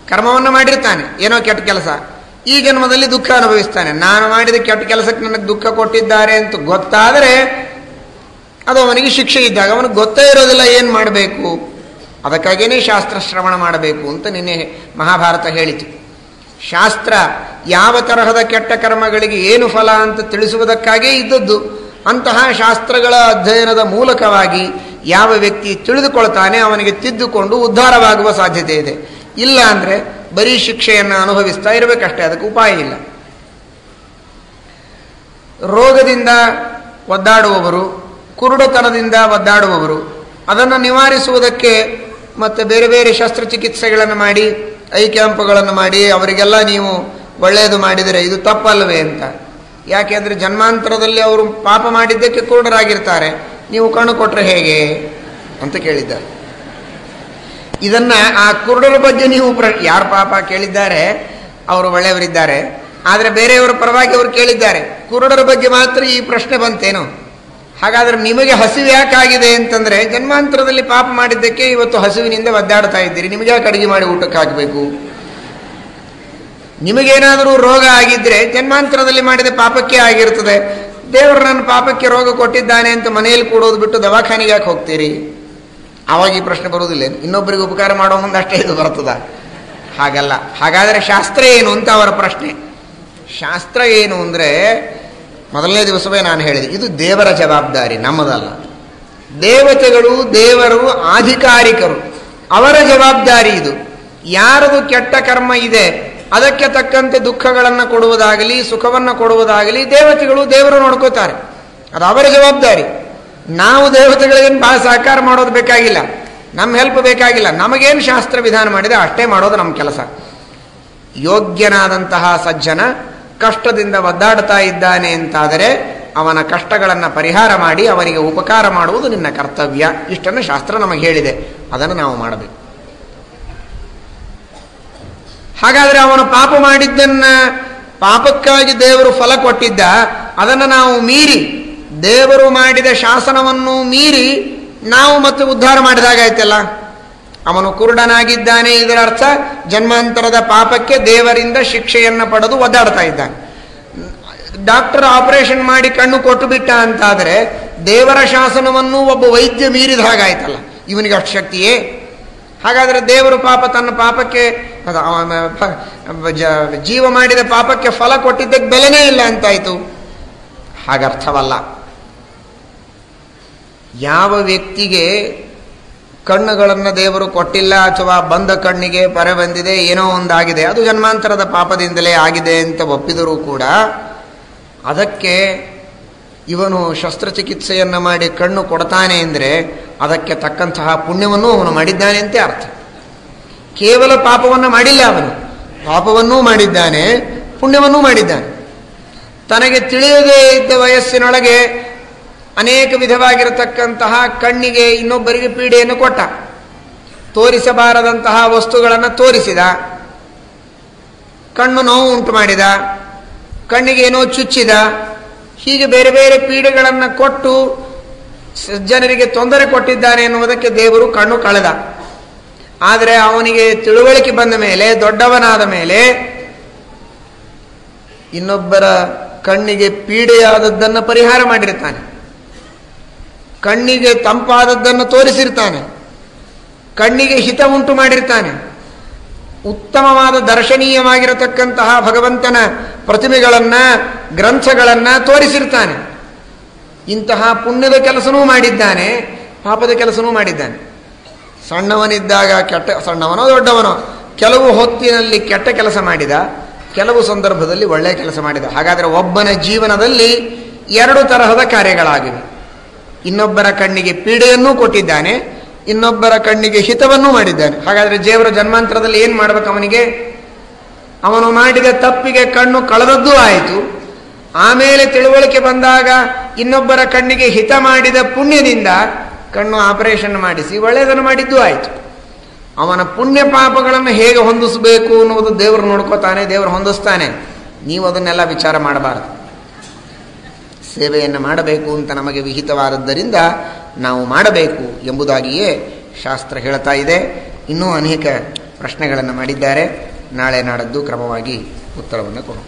A: ಕರ್ಮವನ್ನು ಮಾಡಿರ್ತಾನೆ, ಏನೋ ಕೆಟ್ಟ ಕೆಲಸ, ಈ ಜನ್ಮದಲ್ಲಿ ದುಃಖ ಅನುಭವಿಸ್ತಾನೆ. ನಾನು ಮಾಡಿದ ಕೆಟ್ಟ ಕೆಲಸಕ್ಕೆ ನನಗೆ ದುಃಖ ಕೊಟ್ಟಿದ್ದಾರೆ ಅಂತ ಗೊತ್ತಾದರೆ ಅದು ಅವನಿಗೆ ಶಿಕ್ಷೆ ಇದ್ದಾಗ ಅವನಿಗೆ ಗೊತ್ತೇ ಇರೋದಿಲ್ಲ ಏನು ಮಾಡಬೇಕು. ಅದಕ್ಕಾಗೇನೆ ಶಾಸ್ತ್ರ ಶ್ರವಣ ಮಾಡಬೇಕು ಅಂತ ನಿನ್ನೆ ಮಹಾಭಾರತ ಹೇಳಿತು. ಶಾಸ್ತ್ರ ಯಾವ ತರಹದ ಕೆಟ್ಟ ಕರ್ಮಗಳಿಗೆ ಏನು ಫಲ ಅಂತ ತಿಳಿಸುವುದಕ್ಕಾಗೇ ಇದ್ದದ್ದು. ಅಂತಹ ಶಾಸ್ತ್ರಗಳ ಅಧ್ಯಯನದ ಮೂಲಕವಾಗಿ ಯಾವ ವ್ಯಕ್ತಿ ತಿಳಿದುಕೊಳ್ತಾನೆ ಅವನಿಗೆ ತಿದ್ದುಕೊಂಡು ಉದ್ಧಾರವಾಗುವ ಸಾಧ್ಯತೆ ಇದೆ. ಇಲ್ಲ ಅಂದರೆ ಬರೀ ಶಿಕ್ಷೆಯನ್ನು ಅನುಭವಿಸ್ತಾ ಇರಬೇಕಷ್ಟೇ, ಅದಕ್ಕೆ ಉಪಾಯ ಇಲ್ಲ. ರೋಗದಿಂದ ಒದ್ದಾಡುವವರು, ಕುರುಡುತನದಿಂದ ಒದ್ದಾಡುವವರು, ಅದನ್ನು ನಿವಾರಿಸುವುದಕ್ಕೆ ಮತ್ತು ಬೇರೆ ಬೇರೆ ಶಸ್ತ್ರಚಿಕಿತ್ಸೆಗಳನ್ನು ಮಾಡಿ, ಐ ಕ್ಯಾಂಪ್ಗಳನ್ನು ಮಾಡಿ ಅವರಿಗೆಲ್ಲ ನೀವು ಒಳ್ಳೆಯದು ಮಾಡಿದರೆ ಇದು ತಪ್ಪಲ್ಲವೇ ಅಂತ. ಯಾಕೆಂದರೆ ಜನ್ಮಾಂತರದಲ್ಲಿ ಅವರು ಪಾಪ ಮಾಡಿದ್ದಕ್ಕೆ ಕುರುಡರಾಗಿರ್ತಾರೆ, ನೀವು ಕಣ್ಣು ಕೊಟ್ಟರೆ ಹೇಗೆ ಅಂತ ಕೇಳಿದ್ದಾರೆ. ಇದನ್ನು ಆ ಕುರುಡರ ಬಗ್ಗೆ ನೀವು ಯಾರು ಪಾಪ ಕೇಳಿದ್ದಾರೆ ಅವರು ಒಳ್ಳೆಯವರಿದ್ದಾರೆ, ಆದರೆ ಬೇರೆಯವರ ಪರವಾಗಿ ಅವರು ಕೇಳಿದ್ದಾರೆ. ಕುರುಡರ ಬಗ್ಗೆ ಮಾತ್ರ ಈ ಪ್ರಶ್ನೆ ಬಂತೇನೋ? ಹಾಗಾದರೆ ನಿಮಗೆ ಹಸಿವು ಯಾಕಾಗಿದೆ ಅಂತಂದರೆ ಜನ್ಮಾಂತರದಲ್ಲಿ ಪಾಪ ಮಾಡಿದ್ದಕ್ಕೆ ಇವತ್ತು ಹಸಿವಿನಿಂದ ಒದ್ದಾಡ್ತಾ ಇದ್ದೀರಿ. ನಿಮಗೆ ಯಾಕೆ ಅಡುಗೆ ಮಾಡಿ ಊಟಕ್ಕೆ ಹಾಕಬೇಕು? ನಿಮಗೇನಾದರೂ ರೋಗ ಆಗಿದ್ದರೆ ಜನ್ಮಾಂತರದಲ್ಲಿ ಮಾಡಿದ ಪಾಪಕ್ಕೆ ಆಗಿರ್ತದೆ. ದೇವರು ನನ್ನ ಪಾಪಕ್ಕೆ ರೋಗ ಕೊಟ್ಟಿದ್ದಾನೆ ಅಂತ ಮನೆಯಲ್ಲಿ ಕೂಡೋದು ಬಿಟ್ಟು ದವಾಖಾನೆಗೆ ಯಾಕೆ ಹೋಗ್ತೀರಿ? ಆವಾಗ ಈ ಪ್ರಶ್ನೆ ಬರುವುದಿಲ್ಲ. ಇನ್ನೊಬ್ಬರಿಗೆ ಉಪಕಾರ ಮಾಡೋ ಮುಂದೆ ಅಷ್ಟೇ ಇದು ಬರ್ತದ? ಹಾಗಲ್ಲ. ಹಾಗಾದರೆ ಶಾಸ್ತ್ರ ಏನು ಅಂತ ಅವರ ಪ್ರಶ್ನೆ. ಶಾಸ್ತ್ರ ಏನು ಅಂದರೆ ಮೊದಲನೇ ದಿವಸವೇ ನಾನು ಹೇಳಿದೆ, ಇದು ದೇವರ ಜವಾಬ್ದಾರಿ, ನಮ್ಮದಲ್ಲ. ದೇವತೆಗಳು, ದೇವರು ಆಧಿಕಾರಿಕರು, ಅವರ ಜವಾಬ್ದಾರಿ ಇದು. ಯಾರದು ಕೆಟ್ಟ ಕರ್ಮ ಇದೆ ಅದಕ್ಕೆ ತಕ್ಕಂತೆ ದುಃಖಗಳನ್ನು ಕೊಡುವುದಾಗಲಿ ಸುಖವನ್ನು ಕೊಡುವುದಾಗಲಿ ದೇವತೆಗಳು, ದೇವರು ನೋಡ್ಕೋತಾರೆ. ಅದು ಅವರ ಜವಾಬ್ದಾರಿ. ನಾವು ದೇವತೆಗಳಿಗೇನು ಭಾಳ ಸಹಕಾರ ಮಾಡೋದು ಬೇಕಾಗಿಲ್ಲ, ನಮ್ಮ ಹೆಲ್ಪ್ ಬೇಕಾಗಿಲ್ಲ. ನಮಗೇನು ಶಾಸ್ತ್ರ ವಿಧಾನ ಮಾಡಿದೆ ಅಷ್ಟೇ ಮಾಡೋದು ನಮ್ಮ ಕೆಲಸ. ಯೋಗ್ಯನಾದಂತಹ ಸಜ್ಜನ ಕಷ್ಟದಿಂದ ಒದ್ದಾಡ್ತಾ ಇದ್ದಾನೆ ಅಂತಾದರೆ ಅವನ ಕಷ್ಟಗಳನ್ನು ಪರಿಹಾರ ಮಾಡಿ ಅವನಿಗೆ ಉಪಕಾರ ಮಾಡುವುದು ನಿನ್ನ ಕರ್ತವ್ಯ. ಇಷ್ಟನ್ನು ಶಾಸ್ತ್ರ ನಮಗೆ ಹೇಳಿದೆ, ಅದನ್ನು ನಾವು ಮಾಡಬೇಕು. ಹಾಗಾದರೆ ಅವನು ಪಾಪ ಮಾಡಿದ್ದನ್ನು, ಪಾಪಕ್ಕಾಗಿ ದೇವರು ಫಲ ಕೊಟ್ಟಿದ್ದ, ಅದನ್ನು ನಾವು ಮೀರಿ, ದೇವರು ಮಾಡಿದ ಶಾಸನವನ್ನು ಮೀರಿ ನಾವು ಮತ್ತೆ ಉದ್ಧಾರ ಮಾಡಿದಾಗಾಯ್ತಲ್ಲ. ಅವನು ಕುರುಡನಾಗಿದ್ದಾನೆ, ಇದರ ಅರ್ಥ ಜನ್ಮಾಂತರದ ಪಾಪಕ್ಕೆ ದೇವರಿಂದ ಶಿಕ್ಷೆಯನ್ನು ಪಡೆದು ಒದ್ದಾಡ್ತಾ ಇದ್ದಾನೆ. ಡಾಕ್ಟರ್ ಆಪರೇಷನ್ ಮಾಡಿ ಕಣ್ಣು ಕೊಟ್ಟು ಬಿಟ್ಟ ಅಂತಾದರೆ ದೇವರ ಶಾಸನವನ್ನು ಒಬ್ಬ ವೈದ್ಯ ಮೀರಿದ ಹಾಗಾಯ್ತಲ್ಲ. ಇವನಿಗೆ ಅಷ್ಟು ಶಕ್ತಿಯೇ? ಹಾಗಾದರೆ ದೇವರು ಪಾಪ ತನ್ನ ಪಾಪಕ್ಕೆ ಜೀವ ಮಾಡಿದ ಪಾಪಕ್ಕೆ ಫಲ ಕೊಟ್ಟಿದ್ದಕ್ಕೆ ಬೆಲೆನೇ ಇಲ್ಲ ಅಂತಾಯಿತು. ಹಾಗರ್ಥವಲ್ಲ. ಯಾವ ವ್ಯಕ್ತಿಗೆ ಕಣ್ಣುಗಳನ್ನು ದೇವರು ಕೊಟ್ಟಿಲ್ಲ ಅಥವಾ ಬಂದ ಕಣ್ಣಿಗೆ ಪರೆ ಬಂದಿದೆ, ಏನೋ ಒಂದಾಗಿದೆ, ಅದು ಜನ್ಮಾಂತರದ ಪಾಪದಿಂದಲೇ ಆಗಿದೆ ಅಂತ ಒಪ್ಪಿದರೂ ಕೂಡ ಅದಕ್ಕೆ ಇವನು ಶಸ್ತ್ರಚಿಕಿತ್ಸೆಯನ್ನು ಮಾಡಿ ಕಣ್ಣು ಕೊಡ್ತಾನೆ ಅಂದರೆ ಅದಕ್ಕೆ ತಕ್ಕಂತಹ ಪುಣ್ಯವನ್ನು ಅವನು ಮಾಡಿದ್ದಾನೆ ಅಂತ ಅರ್ಥ. ಕೇವಲ ಪಾಪವನ್ನು ಮಾಡಿಲ್ಲ, ಅವನು ಪಾಪವನ್ನೂ ಮಾಡಿದ್ದಾನೆ, ಪುಣ್ಯವನ್ನೂ ಮಾಡಿದ್ದಾನೆ. ತನಗೆ ತಿಳಿಯದೇ ಇದ್ದ ವಯಸ್ಸಿನೊಳಗೆ ಅನೇಕ ವಿಧವಾಗಿರತಕ್ಕಂತಹ ಕಣ್ಣಿಗೆ ಇನ್ನೊಬ್ಬರಿಗೆ ಪೀಡೆಯನ್ನು ಕೊಟ್ಟ, ತೋರಿಸಬಾರದಂತಹ ವಸ್ತುಗಳನ್ನು ತೋರಿಸಿದ, ಕಣ್ಣು ನೋವು ಉಂಟು ಮಾಡಿದ, ಕಣ್ಣಿಗೆ ಏನೋ ಚುಚ್ಚಿದ, ಹೀಗೆ ಬೇರೆ ಬೇರೆ ಪೀಡೆಗಳನ್ನು ಕೊಟ್ಟು ಜನರಿಗೆ ತೊಂದರೆ ಕೊಟ್ಟಿದ್ದಾನೆ ಎನ್ನುವುದಕ್ಕೆ ದೇವರು ಕಣ್ಣು ಕಳೆದ. ಆದರೆ ಅವನಿಗೆ ತಿಳುವಳಿಕೆ ಬಂದ ಮೇಲೆ, ದೊಡ್ಡವನಾದ ಮೇಲೆ, ಇನ್ನೊಬ್ಬರ ಕಣ್ಣಿಗೆ ಪೀಡೆಯಾದದ್ದನ್ನು ಪರಿಹಾರ ಮಾಡಿರ್ತಾನೆ, ಕಣ್ಣಿಗೆ ತಂಪಾದದ್ದನ್ನು ತೋರಿಸಿರ್ತಾನೆ, ಕಣ್ಣಿಗೆ ಹಿತ ಉಂಟು ಮಾಡಿರ್ತಾನೆ, ಉತ್ತಮವಾದ ದರ್ಶನೀಯವಾಗಿರತಕ್ಕಂತಹ ಭಗವಂತನ ಪ್ರತಿಮೆಗಳನ್ನು, ಗ್ರಂಥಗಳನ್ನು ತೋರಿಸಿರ್ತಾನೆ. ಇಂತಹ ಪುಣ್ಯದ ಕೆಲಸನೂ ಮಾಡಿದ್ದಾನೆ, ಪಾಪದ ಕೆಲಸನೂ ಮಾಡಿದ್ದಾನೆ. ಸಣ್ಣವನಿದ್ದಾಗ ಸಣ್ಣವನೋ ದೊಡ್ಡವನೋ ಕೆಲವು ಹೊತ್ತಿನಲ್ಲಿ ಕೆಟ್ಟ ಕೆಲಸ ಮಾಡಿದ, ಕೆಲವು ಸಂದರ್ಭದಲ್ಲಿ ಒಳ್ಳೆಯ ಕೆಲಸ ಮಾಡಿದ. ಹಾಗಾದರೆ ಒಬ್ಬನ ಜೀವನದಲ್ಲಿ ಎರಡು ತರಹದ ಕಾರ್ಯಗಳಾಗಿವೆ. ಇನ್ನೊಬ್ಬರ ಕಣ್ಣಿಗೆ ಪೀಡೆಯನ್ನೂ ಕೊಟ್ಟಿದ್ದಾನೆ, ಇನ್ನೊಬ್ಬರ ಕಣ್ಣಿಗೆ ಹಿತವನ್ನೂ ಮಾಡಿದ್ದಾನೆ. ಹಾಗಾದರೆ ದೇವರ ಜನ್ಮಾಂತರದಲ್ಲಿ ಏನು ಮಾಡ್ಬೇಕು ಅವನಿಗೆ? ಅವನು ಮಾಡಿದ ತಪ್ಪಿಗೆ ಕಣ್ಣು ಕಳೆದದ್ದೂ ಆಯಿತು, ಆಮೇಲೆ ತಿಳುವಳಿಕೆ ಬಂದಾಗ ಇನ್ನೊಬ್ಬರ ಕಣ್ಣಿಗೆ ಹಿತ ಮಾಡಿದ ಪುಣ್ಯದಿಂದ ಕಣ್ಣು ಆಪರೇಷನ್ ಮಾಡಿಸಿ ಒಳ್ಳೆಯದನ್ನು ಮಾಡಿದ್ದೂ ಆಯಿತು. ಅವನ ಪುಣ್ಯ ಪಾಪಗಳನ್ನು ಹೇಗೆ ಹೊಂದಿಸಬೇಕು ಅನ್ನುವುದು ದೇವರು ನೋಡ್ಕೋತಾನೆ, ದೇವರು ಹೊಂದಿಸ್ತಾನೆ. ನೀವು ಅದನ್ನೆಲ್ಲ ವಿಚಾರ ಮಾಡಬಾರದು. ಸೇವೆಯನ್ನು ಮಾಡಬೇಕು ಅಂತ ನಮಗೆ ವಿಹಿತವಾದದ್ದರಿಂದ ನಾವು ಮಾಡಬೇಕು ಎಂಬುದಾಗಿಯೇ ಶಾಸ್ತ್ರ ಹೇಳ್ತಾ ಇದೆ. ಇನ್ನೂ ಅನೇಕ ಪ್ರಶ್ನೆಗಳನ್ನು ಮಾಡಿದ್ದಾರೆ. ನಾಳೆ ನಾಡದ್ದು ಕ್ರಮವಾಗಿ ಉತ್ತರವನ್ನು ಕೊಡೋಣ.